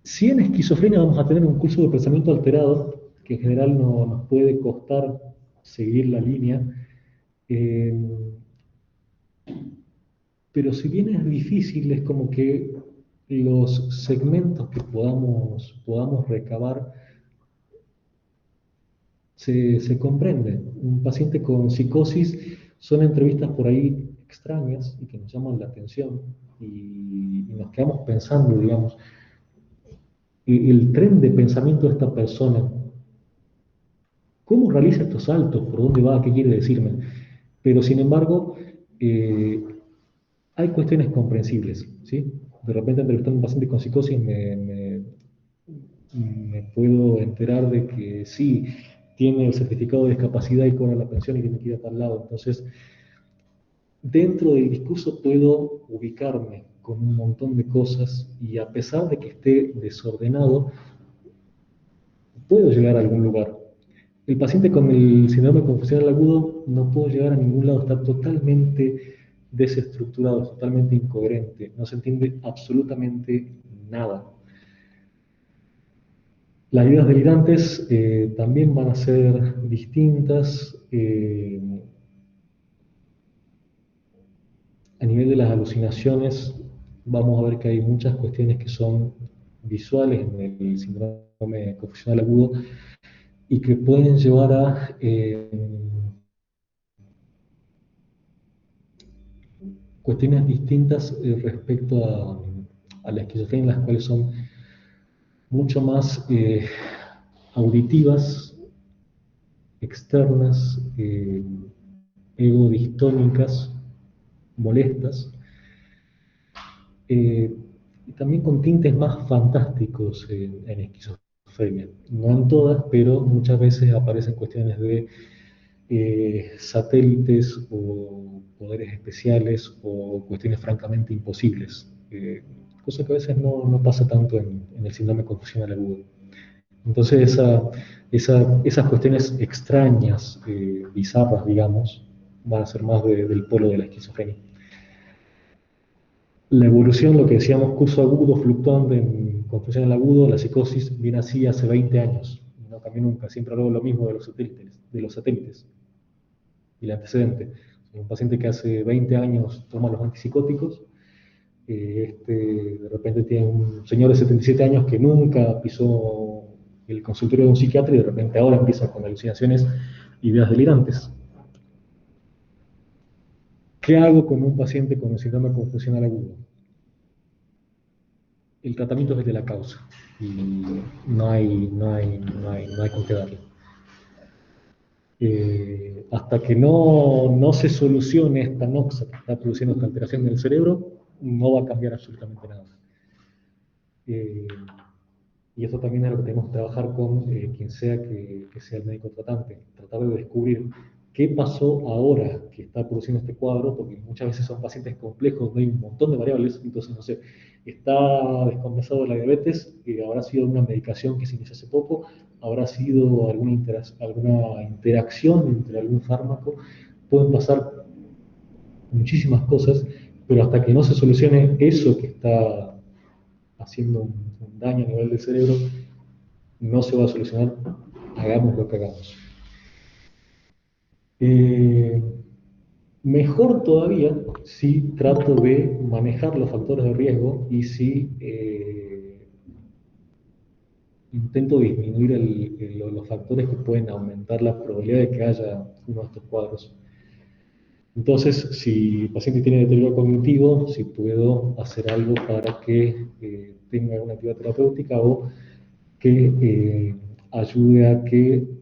si en esquizofrenia vamos a tener un curso de pensamiento alterado, que en general no, nos puede costar seguir la línea, pero si bien es difícil, es como que los segmentos que podamos recabar se comprenden. Un paciente con psicosis son entrevistas por ahí extrañas y que nos llaman la atención y nos quedamos pensando, digamos, el tren de pensamiento de esta persona, ¿cómo realiza estos saltos? ¿Por dónde va? ¿Qué quiere decirme? Pero sin embargo, eh, hay cuestiones comprensibles, ¿sí? De repente entrevistando a un paciente con psicosis me puedo enterar de que sí, tiene el certificado de discapacidad y cobra la pensión y tiene que ir a tal lado. Entonces, dentro del discurso puedo ubicarme con un montón de cosas y a pesar de que esté desordenado, puedo llegar a algún lugar. El paciente con el síndrome confusional agudo no puedo llegar a ningún lado, está totalmente desestructurado, totalmente incoherente, no se entiende absolutamente nada. Las ideas delirantes también van a ser distintas. A nivel de las alucinaciones, vamos a ver que hay muchas cuestiones que son visuales en el síndrome confusional agudo y que pueden llevar a cuestiones distintas respecto a la esquizofrenia, las cuales son mucho más auditivas, externas, egodistónicas, molestas, y también con tintes más fantásticos en esquizofrenia. No en todas, pero muchas veces aparecen cuestiones de satélites o poderes especiales o cuestiones francamente imposibles, cosa que a veces no pasa tanto en el síndrome confusional agudo. Entonces esas cuestiones extrañas, bizarras, digamos, van a ser más del polo de la esquizofrenia. La evolución, lo que decíamos, curso agudo, fluctuante en confusional agudo, la psicosis viene así hace 20 años, no cambió nunca, siempre habló lo mismo de los satélites. Y el antecedente, un paciente que hace 20 años toma los antipsicóticos, de repente tiene un señor de 77 años que nunca pisó el consultorio de un psiquiatra y de repente ahora empieza con alucinaciones y ideas delirantes. ¿Qué hago con un paciente con un síndrome confusional agudo? El tratamiento es el de la causa y no hay con qué darle. Hasta que no se solucione esta noxa que está produciendo esta alteración en el cerebro, no va a cambiar absolutamente nada. Y eso también es lo que tenemos que trabajar con quien sea que sea el médico tratante, tratar de descubrir qué pasó ahora que está produciendo este cuadro, porque muchas veces son pacientes complejos, hay un montón de variables, entonces no sé, está descompensado de la diabetes, habrá sido una medicación que se inició hace poco, habrá sido alguna interacción entre algún fármaco, pueden pasar muchísimas cosas, pero hasta que no se solucione eso que está haciendo un daño a nivel del cerebro, no se va a solucionar, hagamos lo que hagamos. Mejor todavía si trato de manejar los factores de riesgo y si intento disminuir los factores que pueden aumentar la probabilidad de que haya uno de estos cuadros. Entonces, si el paciente tiene deterioro cognitivo, si puedo hacer algo para que tenga una actividad terapéutica o que ayude a que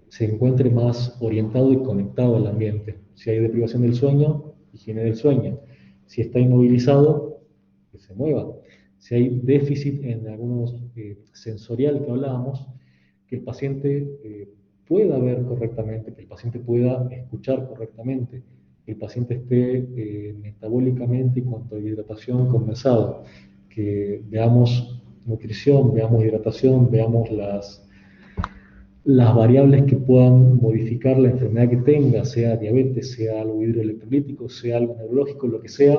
se encuentre más orientado y conectado al ambiente. Si hay deprivación del sueño, higiene del sueño. Si está inmovilizado, que se mueva. Si hay déficit en algunos sensorial que hablábamos, que el paciente pueda ver correctamente, que el paciente pueda escuchar correctamente, que el paciente esté metabólicamente y cuanto a hidratación compensado, que veamos nutrición, veamos hidratación, veamos las variables que puedan modificar la enfermedad que tenga, sea diabetes, sea algo hidroelectrolítico, sea algo neurológico, lo que sea,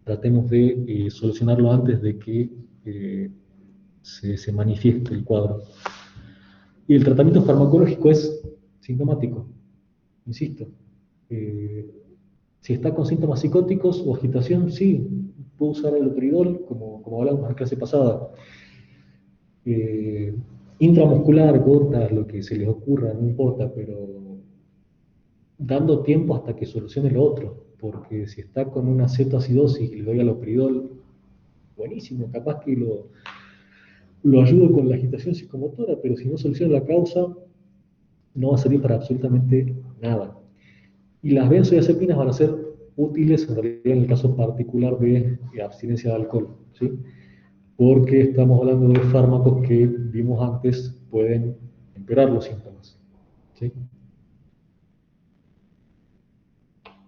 tratemos de solucionarlo antes de que se manifieste el cuadro. Y el tratamiento farmacológico es sintomático, insisto. Si está con síntomas psicóticos o agitación, sí, puedo usar el loperidol, como hablamos en la clase pasada. Intramuscular, gotas, lo que se les ocurra, no importa, pero dando tiempo hasta que solucione lo otro, porque si está con una cetoacidosis y le doy aloperidol, buenísimo, capaz que lo ayudo con la agitación psicomotora, pero si no soluciona la causa, no va a servir para absolutamente nada. Y las benzodiazepinas van a ser útiles en realidad en el caso particular de abstinencia de alcohol, ¿sí? Porque estamos hablando de fármacos que vimos antes pueden empeorar los síntomas, ¿sí?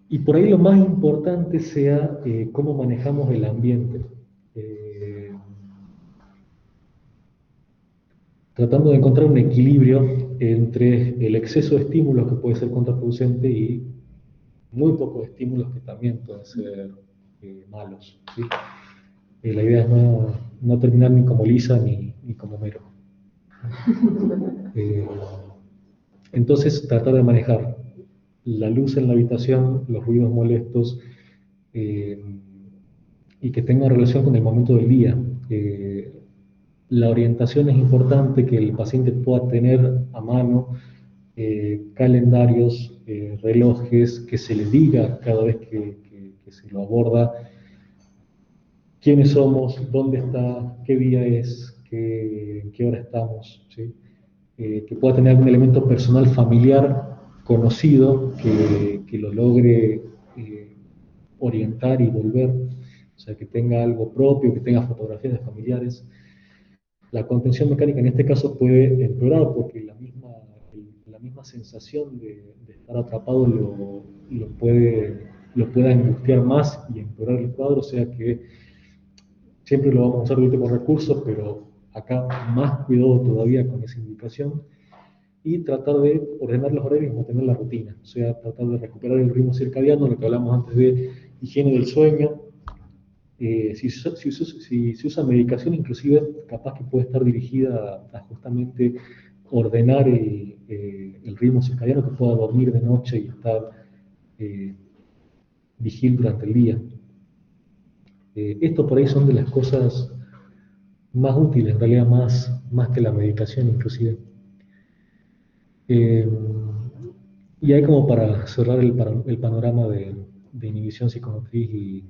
Y por ahí lo más importante sea cómo manejamos el ambiente. Tratando de encontrar un equilibrio entre el exceso de estímulos que puede ser contraproducente y muy pocos estímulos que también pueden ser malos, ¿sí? La idea es no terminar ni como Lisa ni como Mero. Entonces, tratar de manejar la luz en la habitación, los ruidos molestos, y que tenga relación con el momento del día. La orientación es importante, que el paciente pueda tener a mano calendarios, relojes, que se le diga cada vez que se lo aborda quiénes somos, dónde está, qué día es, qué hora estamos, ¿sí? Que pueda tener algún elemento personal familiar conocido que lo logre orientar y volver, o sea, que tenga algo propio, que tenga fotografías de familiares. La contención mecánica en este caso puede empeorar porque la misma sensación de estar atrapado lo puede angustiar más y empeorar el cuadro, o sea que siempre lo vamos a usar de último recurso, pero acá más cuidado todavía con esa indicación, y tratar de ordenar los horarios y mantener la rutina, o sea, tratar de recuperar el ritmo circadiano, lo que hablamos antes de higiene del sueño. Si se usa medicación, inclusive, capaz que puede estar dirigida a justamente ordenar el ritmo circadiano, que pueda dormir de noche y estar vigil durante el día. Esto por ahí son de las cosas más útiles, en realidad más que la medicación inclusive. Eh, y hay como para cerrar el panorama de inhibición psicomotriz y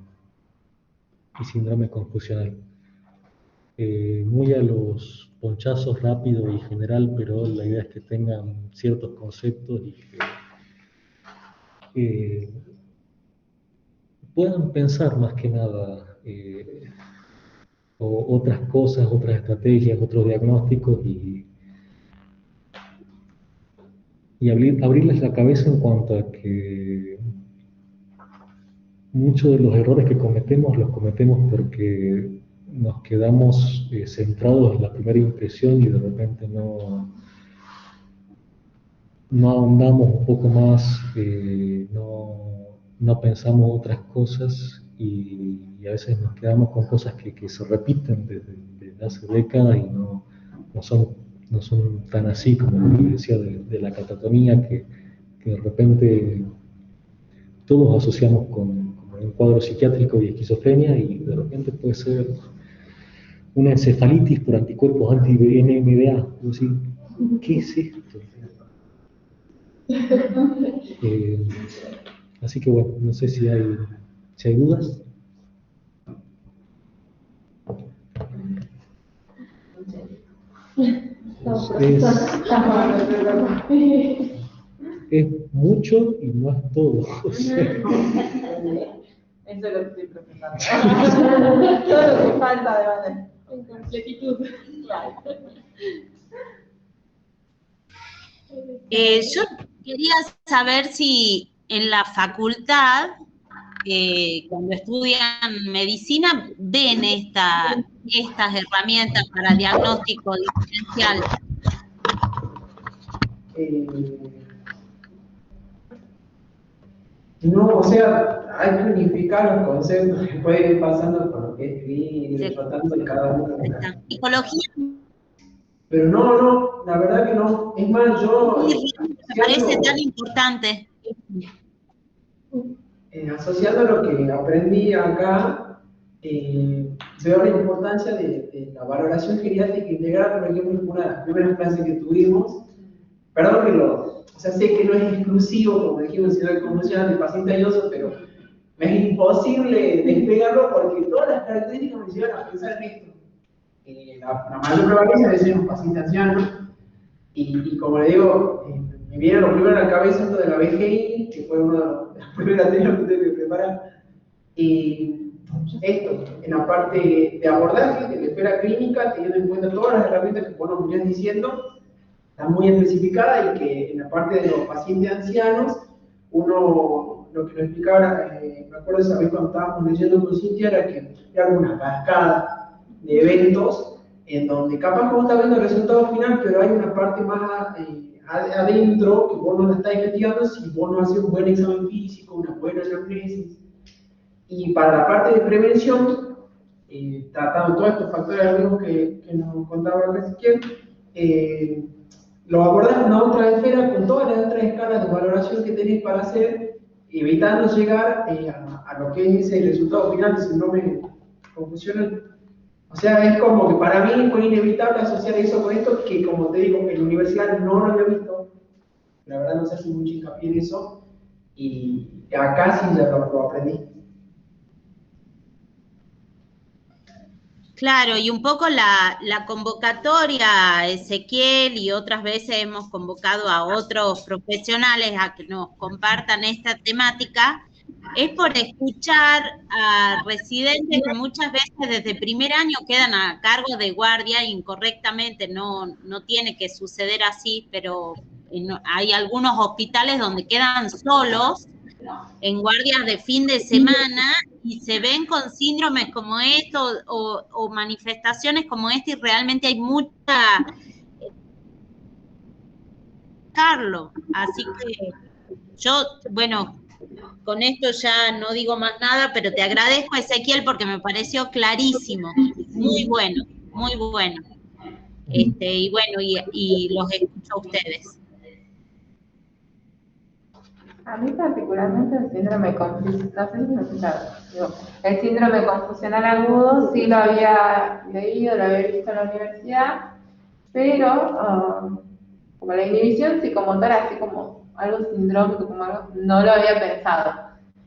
síndrome confusional. Muy a los ponchazos rápido y general, pero la idea es que tengan ciertos conceptos y que puedan pensar más que nada otras cosas, otras estrategias, otros diagnósticos y abrirles la cabeza en cuanto a que muchos de los errores que cometemos los cometemos porque nos quedamos centrados en la primera impresión y de repente no ahondamos un poco más, no pensamos otras cosas y a veces nos quedamos con cosas que se repiten desde hace décadas y no son tan así como lo que decía de la catatonía, que de repente todos asociamos con un cuadro psiquiátrico y esquizofrenia, y de repente puede ser una encefalitis por anticuerpos anti-NMDA. ¿Qué es esto? Así que bueno, no sé si hay dudas. Es mucho y no es todo. O sea, Eso es lo que estoy preguntando. Todo lo que falta de Vale. En completitud. Yo quería saber si en la facultad, cuando estudian medicina, ven estas herramientas para diagnóstico diferencial. No, o sea, hay que unificar los conceptos que pueden ir pasando por lo que es clínico, tratando de cada uno. Psicología. Pero no, la verdad que no. Es más, yo... Me parece tan importante. Asociando lo que aprendí acá, veo la importancia de la valoración geriátrica integral, por ejemplo, una de las primeras clases que tuvimos. Perdón que o sea, sé que no es exclusivo, como dijimos, sino que conmocional del paciente ayoso, pero me es imposible despegarlo porque todas las características me llevan a pensar en esto. La mayor probabilidad de ser un paciente anciano, y como le digo, me viene lo primero a la cabeza esto de la BGI, que fue una de las primeras temas que tuve que preparar. Y esto, en la parte de abordaje de la esfera clínica, teniendo en cuenta todas las herramientas que vos nos venías diciendo, está muy especificada, y que en la parte de los pacientes ancianos, uno, lo que nos explicaba, me acuerdo esa vez cuando estábamos leyendo con Cintia, era que era una cascada de eventos en donde capaz vos estás viendo el resultado final, pero hay una parte más adentro que vos no la estás investigando si vos no haces un buen examen físico, una buena anamnesis. Y para la parte de prevención, tratando todos estos factores amigos que nos contaba Ezequiel, lo abordás en una otra esfera con todas las otras escalas de valoración que tenés para hacer, evitando llegar a lo que es el resultado final del síndrome confusional. O sea, es como que para mí fue inevitable asociar eso con esto, que como te digo, en la universidad no lo había visto, la verdad no se hace mucho hincapié en eso, y acá sí ya lo aprendí. Claro, y un poco la convocatoria, Ezequiel, y otras veces hemos convocado a otros profesionales a que nos compartan esta temática, es por escuchar a residentes que muchas veces desde primer año quedan a cargo de guardia incorrectamente, no tiene que suceder así, pero hay algunos hospitales donde quedan solos en guardias de fin de semana y se ven con síndromes como esto o manifestaciones como esta y realmente hay mucha Carlos. Así que yo, bueno, con esto ya no digo más nada, pero te agradezco, Ezequiel, porque me pareció clarísimo. Muy bueno, muy bueno. Y bueno, y los escucho a ustedes. A mí particularmente el síndrome confusional, no sé si el síndrome confusional agudo sí lo había leído, lo había visto en la universidad, pero como la inhibición psicomotora, así como algo sindrómico, como algo, no lo había pensado.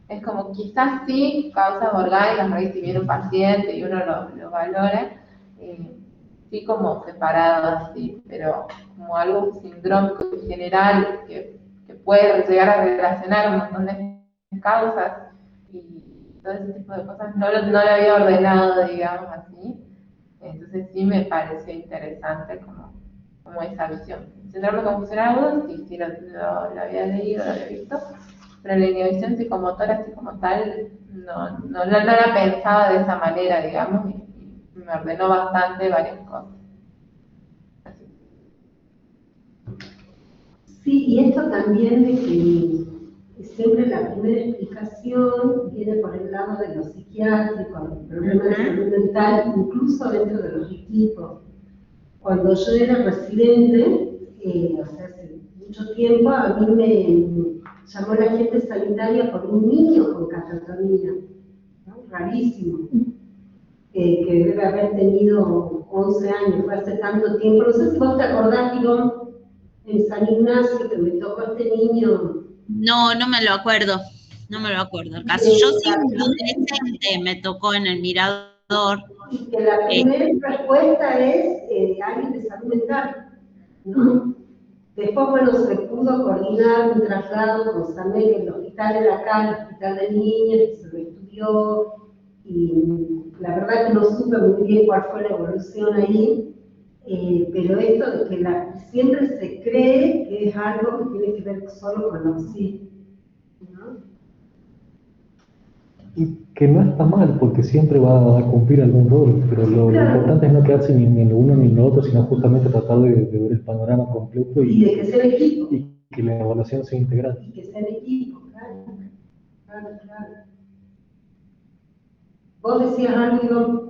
Es como quizás sí causas orgánicas, por ahí si viene un paciente y uno lo valora, sí como separado así, pero como algo sindrómico en general que puede llegar a relacionar un montón de causas y todo ese tipo de cosas, no lo había ordenado, digamos así. Entonces sí me pareció interesante como esa visión. El síndrome confusional agudo, sí lo había leído, lo había visto, pero la inhibición psicomotora así como tal, no la pensaba de esa manera, digamos, y me ordenó bastante varias cosas. Así. Sí, y esto también de que siempre la primera explicación viene por el lado de lo psiquiátrico, el problema de salud mental, incluso dentro de los equipos. Cuando yo era residente, o sea, hace mucho tiempo, a mí me llamó la gente sanitaria por un niño con catatonia, ¿no? Rarísimo, que debe haber tenido 11 años, fue hace tanto tiempo. No sé si vos te acordás, Ivonne, en San Ignacio, que me tocó este niño. No me lo acuerdo, no me lo acuerdo. El caso, yo sí, un adolescente me tocó en el Mirador. Y que la primera respuesta es alguien de salud mental, ¿no? Después, bueno, se pudo coordinar un traslado con SAMEC en el hospital de acá, el hospital de niños, que se lo estudió, y la verdad que no supe muy bien cuál fue la evolución ahí, pero esto de que siempre se cree que es algo que tiene que ver solo con los sí, ¿no? Y que no está mal, porque siempre va a cumplir algún rol, pero lo importante es no quedarse ni en lo uno ni en lo otro, sino justamente tratar de ver el panorama completo y de que sea el equipo. Y que la evaluación sea integral. Y que sea el equipo, claro. ¿Vos decías algo?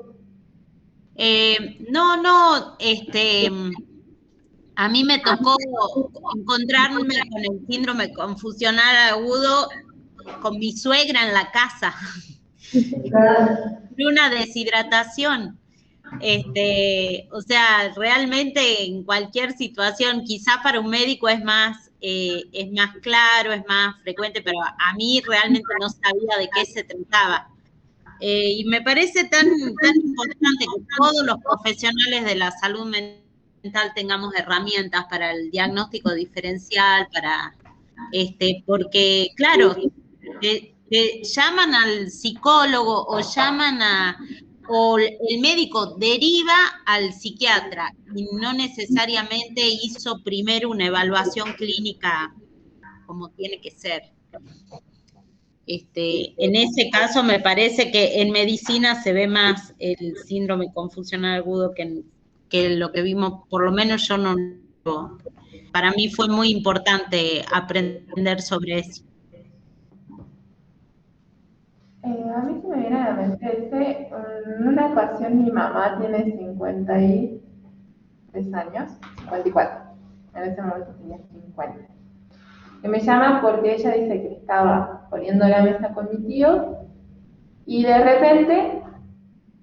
No, a mí me tocó encontrarme con el síndrome confusional agudo con mi suegra en la casa. Una deshidratación. O sea, realmente en cualquier situación, quizá para un médico es más claro, es más frecuente, pero a mí realmente no sabía de qué se trataba. Y me parece tan importante que todos los profesionales de la salud mental tengamos herramientas para el diagnóstico diferencial, porque, claro, te llaman al psicólogo o el médico deriva al psiquiatra y no necesariamente hizo primero una evaluación clínica como tiene que ser. En ese caso me parece que en medicina se ve más el síndrome confusional agudo que lo que vimos, por lo menos yo no. Para mí fue muy importante aprender sobre eso. A mí se me viene a la mente en una ocasión mi mamá tiene 53 años, 54. en ese momento tenía 50. Que me llama porque ella dice que estaba poniendo la mesa con mi tío y de repente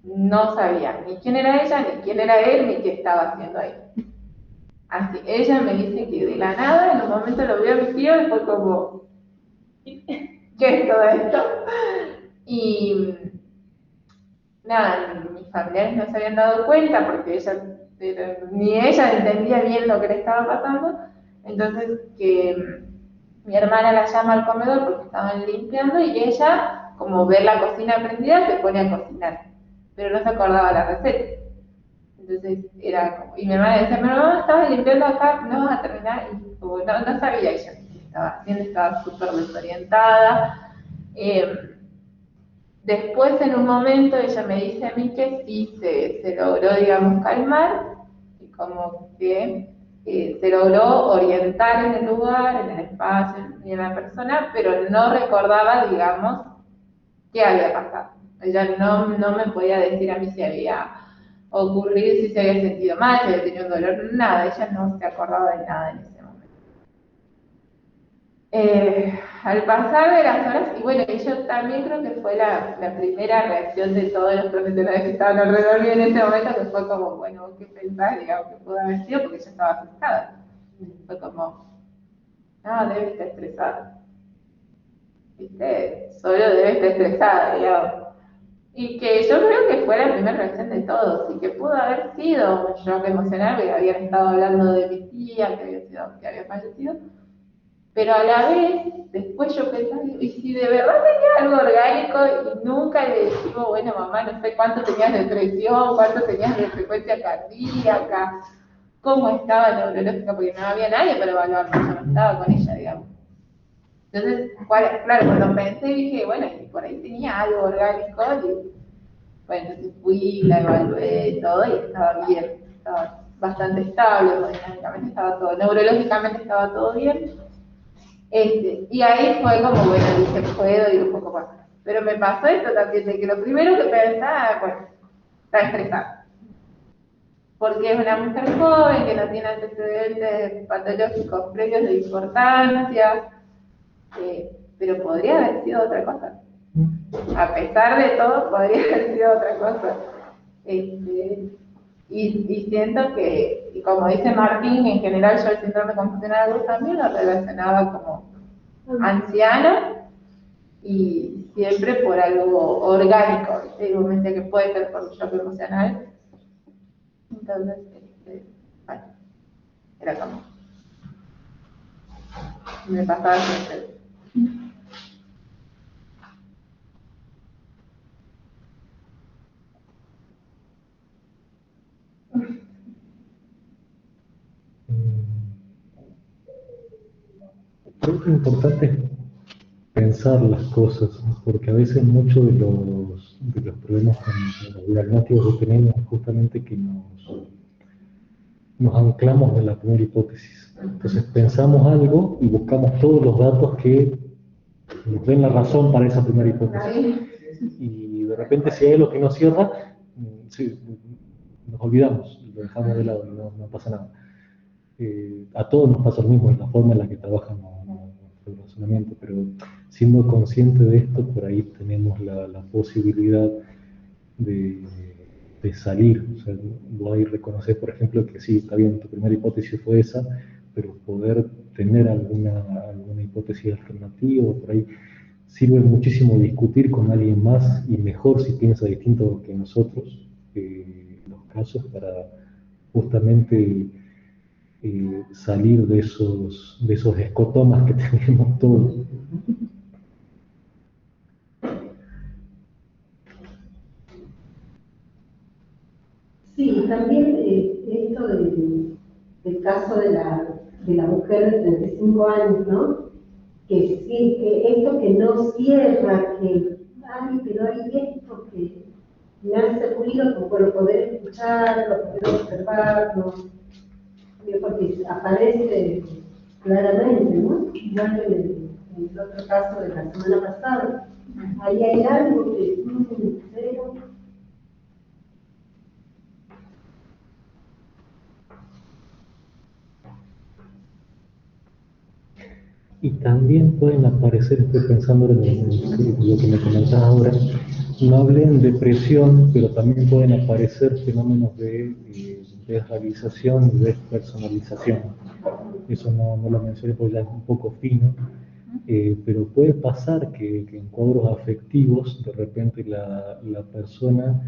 no sabía ni quién era ella, ni quién era él, ni qué estaba haciendo ahí. Así, ella me dice que de la nada, en un momento lo vio a mi tío y fue como, ¿qué es todo esto? Y nada, mis familiares no se habían dado cuenta porque ni ella entendía bien lo que le estaba pasando. Entonces, que mi hermana la llama al comedor porque estaban limpiando y ella, como ver la cocina prendida, se pone a cocinar, pero no se acordaba la receta. Entonces era como, y mi hermana decía, pero no, estabas limpiando acá, no vas a terminar, y como, no sabía ella qué estaba haciendo, estaba súper desorientada. Después, en un momento, ella me dice a mí que sí se logró, digamos, calmar, y como que se logró orientar en el lugar, en el espacio y en la persona, pero no recordaba, digamos, qué había pasado. Ella no me podía decir a mí si había ocurrido, si se había sentido mal, si había tenido un dolor, nada, ella no se acordaba de nada en ese momento. Al pasar de las horas, y bueno, yo también creo que fue la primera reacción de todos los profesionales que estaban alrededor mío en ese momento, que fue como, bueno, ¿qué pensás, digamos, que pudo haber sido? Porque yo estaba asustada. Fue como, no, debe estar estresada. ¿Viste? Solo debe estar estresada, digamos. Y que yo creo que fue la primera reacción de todos, y que pudo haber sido un shock emocional, porque habían estado hablando de mi tía, que había fallecido. Pero a la vez, después yo pensaba, y si de verdad tenía algo orgánico y nunca le dijimos, bueno, mamá, no sé cuánto tenías de presión, cuánto tenías de frecuencia cardíaca, cómo estaba neurológica, porque no había nadie para evaluarlo, yo no estaba con ella, digamos. Entonces, claro, cuando pensé dije, bueno, y por ahí tenía algo orgánico, y bueno, entonces fui, la evalué y todo, y estaba bien, estaba bastante estable, dinámicamente estaba todo, neurológicamente estaba todo bien. Y ahí fue como, bueno, dije, puedo ir un poco más. Pero me pasó esto también, de que lo primero que pensaba, bueno, está estresada. Porque es una mujer joven que no tiene antecedentes patológicos previos de importancia, pero podría haber sido otra cosa. A pesar de todo, podría haber sido otra cosa. Y siento que, y como dice Martín, en general yo el síndrome confusional agudo también lo relacionaba como anciano y siempre por algo orgánico, ¿viste? Y me decía que puede ser por un shock emocional. Entonces, bueno, era como, me pasaba siempre. Creo que lo importante es pensar las cosas, ¿no? Porque a veces muchos de los problemas con los diagnósticos que tenemos es justamente que nos anclamos en la primera hipótesis. Entonces pensamos algo y buscamos todos los datos que nos den la razón para esa primera hipótesis. Y de repente si hay algo que no cierra, sí, nos olvidamos, lo dejamos de lado y no pasa nada. A todos nos pasa lo mismo en la forma en la que trabajamos nuestro razonamiento, pero siendo consciente de esto, por ahí tenemos la posibilidad de salir. O sea, vos ahí reconoces, por ejemplo, que sí, está bien, tu primera hipótesis fue esa, pero poder tener alguna hipótesis alternativa, por ahí sirve muchísimo discutir con alguien más y mejor si piensa distinto que nosotros, los casos para justamente salir de esos escotomas que tenemos todos. Sí, también esto del caso de la mujer de 35 años, ¿no? Que sí, que esto que no cierra, que, ay, pero hay esto que me hace ruido, como bueno, poder escucharlo, poder observarlo, porque aparece claramente, ¿no? Igual que en el otro caso de la semana pasada. Ahí hay algo que, pero Y también pueden aparecer, estoy pensando en lo que me comentás ahora, no hablé en depresión, pero también pueden aparecer fenómenos de desrealización y despersonalización. Eso no lo mencioné porque ya es un poco fino, pero puede pasar que en cuadros afectivos de repente la persona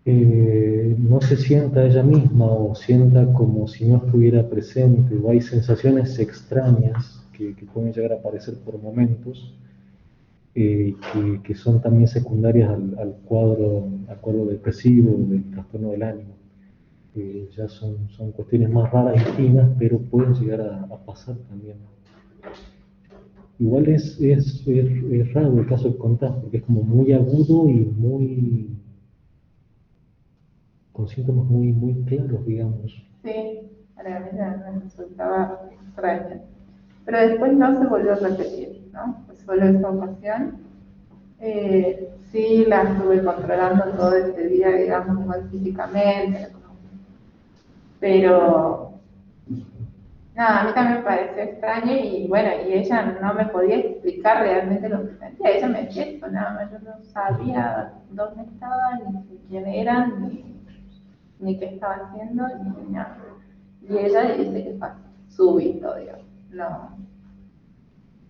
no se sienta ella misma o sienta como si no estuviera presente, o hay sensaciones extrañas que pueden llegar a aparecer por momentos, que son también secundarias al cuadro depresivo, del trastorno del ánimo. Ya son cuestiones más raras y finas, pero pueden llegar a pasar también. Igual es raro el caso que contás, porque es como muy agudo y con síntomas muy claros, digamos. Sí, para mí me resultaba extraño. Pero después no se volvió a repetir, ¿no? Pues solo esa ocasión. Sí, la estuve controlando todo este día, digamos, igual físicamente, ¿no? Pero nada, a mí también me pareció extraño y bueno, y ella no me podía explicar realmente lo que sentía. Ella me decía esto, nada más, yo no sabía dónde estaba, ni quién eran, ni qué estaba haciendo, ni nada. Y ella dice que fue súbito, digamos, no.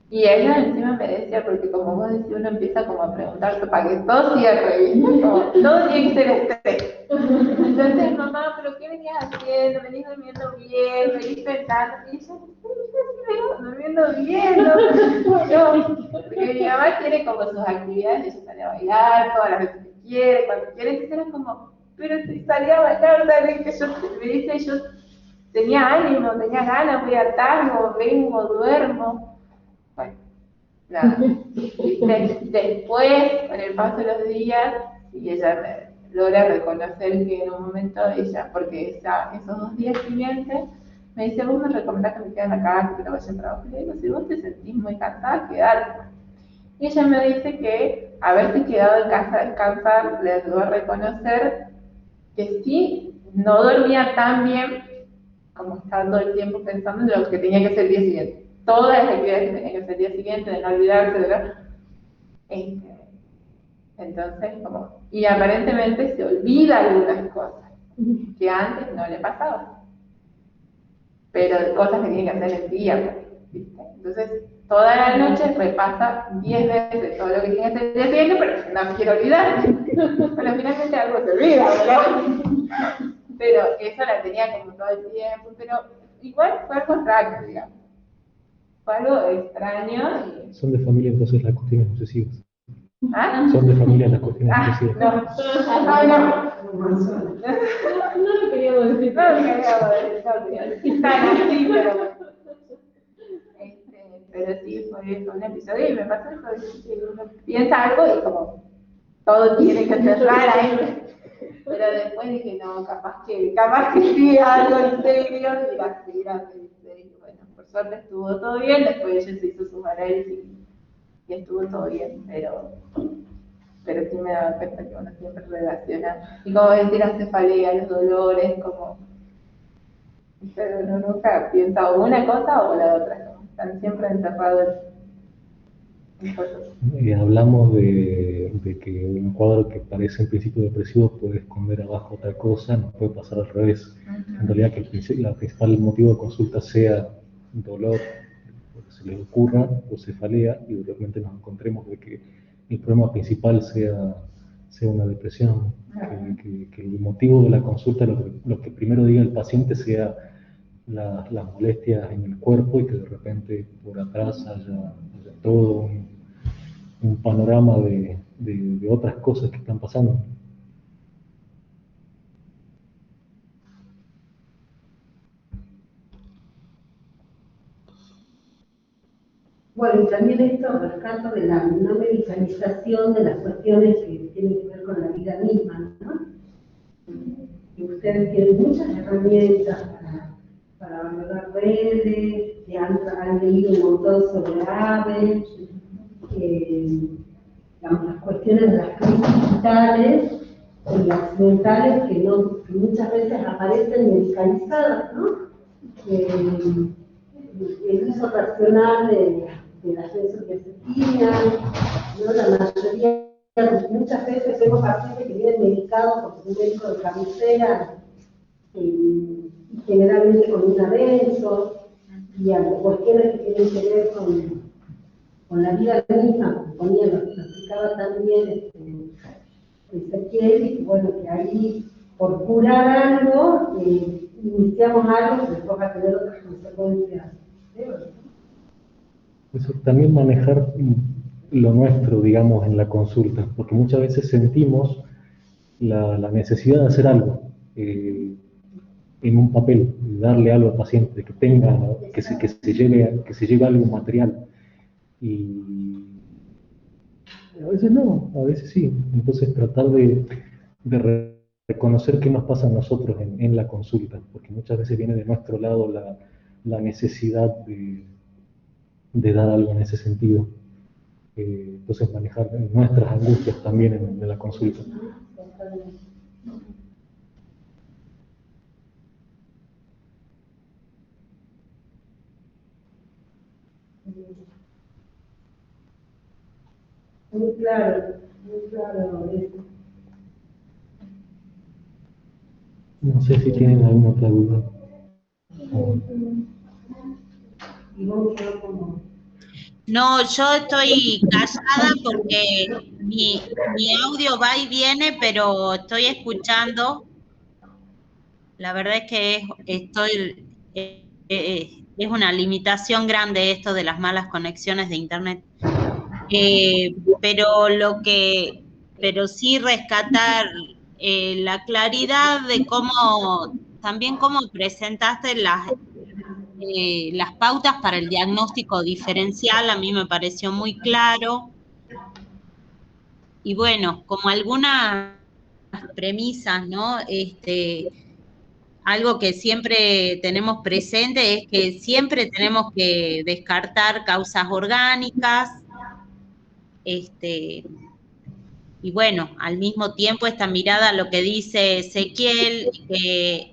Y ella encima me decía, porque como vos decís, uno empieza como a preguntarse para que todo cierre, ¿viste? Como, todo tiene que ser estrés. Entonces, mamá, ¿pero qué venías haciendo? ¿Venís durmiendo bien? ¿Venís pensando? Y yo, sí, vengo durmiendo bien, ¿no? Porque mi mamá tiene como sus actividades, ella sale a bailar todas las veces que quiere, cuando quiere, entonces era como, pero si salía a bailar, dale, que yo, me dice, yo tenía ánimo, tenía ganas, voy a tango, vengo, duermo. Bueno, nada. Después, con el paso de los días, y ella me logra reconocer que en un momento ella, porque esos 2 días siguientes, me dice, vos me recomendás que me quede en la casa, que no vaya a trabajar. Y le digo, si vos te sentís muy cansada, quedarte. Y ella me dice que haberse quedado en casa a descansar le ayudó a reconocer que sí, no dormía tan bien como estando el tiempo pensando en lo que tenía que hacer el día siguiente. Todas las actividades que tenía que hacer el día siguiente, de no olvidarse, entonces, como, y aparentemente se olvida algunas cosas que antes no le pasaban, pero cosas que tiene que hacer el día, ¿viste? Entonces, toda la noche repasa 10 veces todo lo que tiene que hacer el día siguiente, pero no se quiere olvidar. Pero finalmente algo se olvida, ¿verdad? Pero eso la tenía como todo el tiempo, pero igual fue algo extraño, digamos. Fue algo extraño y... Son de familia entonces las cuestiones obsesivas. ¿Ah? Son de familia las cuestiones obsesivas. No. No lo queríamos decir. No lo queríamos decir, tan así, pero bueno. Pero sí, fue un episodio y me pasó eso, que uno piensa algo y como todo tiene que cerrar ahí. Pero después dije, no, capaz que sí, algo en serio, y la tira, y bueno, por suerte estuvo todo bien, después ella se hizo sus análisis y estuvo todo bien, pero sí me daba cuenta que uno siempre relaciona, y como decir la cefalea, los dolores, como, pero uno nunca piensa o una cosa o la otra, como están siempre encerrados en cosas. Hablamos de que un cuadro que parece en principio depresivo puede esconder abajo otra cosa, nos puede pasar al revés. En realidad que el principal motivo de consulta sea dolor, lo que se les ocurra, o cefalea, y realmente nos encontremos de que el problema principal sea una depresión, que el motivo de la consulta, lo que primero diga el paciente sea las molestias en el cuerpo, y que de repente por atrás haya todo un panorama de otras cosas que están pasando. Bueno, y también esto rescato de la no medicalización de las cuestiones que tienen que ver con la vida misma, ¿no? Y ustedes tienen muchas herramientas para valorar redes, que han leído un montón sobre aves, digamos, las cuestiones de las crisis vitales y las mentales que muchas veces aparecen medicalizadas, ¿no? el uso personal de las benzodiazepinas, ¿no? La mayoría, muchas veces vemos pacientes que vienen medicados por su médico de cabecera, y generalmente con una benzo, y a cuestiones que tienen que ver con la vida misma, como ponía, lo explicaba también Ezequiel, y bueno, que ahí por curar algo, iniciamos algo que después va a tener otras consecuencias. Eso, también manejar lo nuestro, digamos, en la consulta, porque muchas veces sentimos la necesidad de hacer algo en un papel, de darle algo al paciente, que tenga, que se lleve algo material. Y a veces no, a veces sí. Entonces tratar de reconocer qué nos pasa a nosotros en la consulta, porque muchas veces viene de nuestro lado la necesidad de dar algo en ese sentido. Entonces manejar nuestras angustias también en la consulta. Muy claro eso. No sé si tienen alguna otra duda. Y vos quedó como... No, yo estoy callada porque mi audio va y viene, pero estoy escuchando. La verdad es que es una limitación grande esto de las malas conexiones de internet. Pero sí rescatar la claridad de también cómo presentaste las pautas para el diagnóstico diferencial, a mí me pareció muy claro. Y bueno, como algunas premisas, ¿no? Algo que siempre tenemos presente es que siempre tenemos que descartar causas orgánicas, y bueno, al mismo tiempo esta mirada a lo que dice Ezequiel, que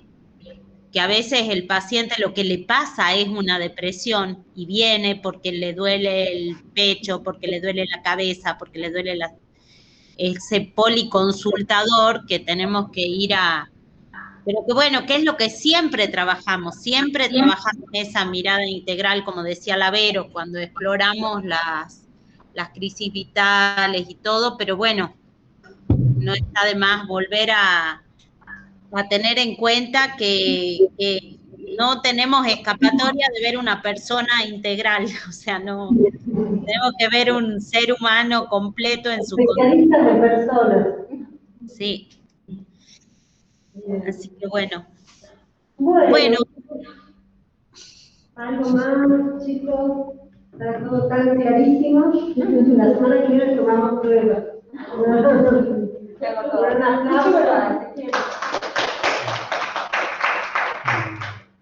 a veces el paciente lo que le pasa es una depresión y viene porque le duele el pecho, porque le duele la cabeza, porque le duele ese policonsultador que tenemos que ir pero que bueno, que es lo que siempre trabajamos esa mirada integral, como decía Lavero, cuando exploramos las crisis vitales y todo, pero bueno, no está de más volver a tener en cuenta que no tenemos escapatoria de ver una persona integral, o sea, no tenemos que ver un ser humano completo en su Especialistas de personas. Sí. Así que bueno. Bueno. ¿Algo más, chicos? Está todo tan clarísimo. La semana que viene tomamos pruebas.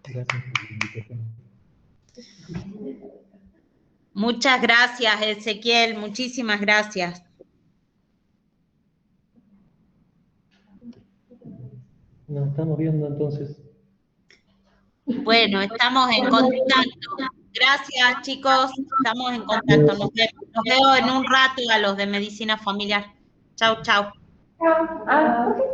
Gracias por la invitación. Muchas gracias, Ezequiel, muchísimas gracias. Nos estamos viendo entonces. Bueno, estamos en contacto. Gracias, chicos. Estamos en contacto. Nos veo en un rato a los de medicina familiar. Chau, chau. Chao.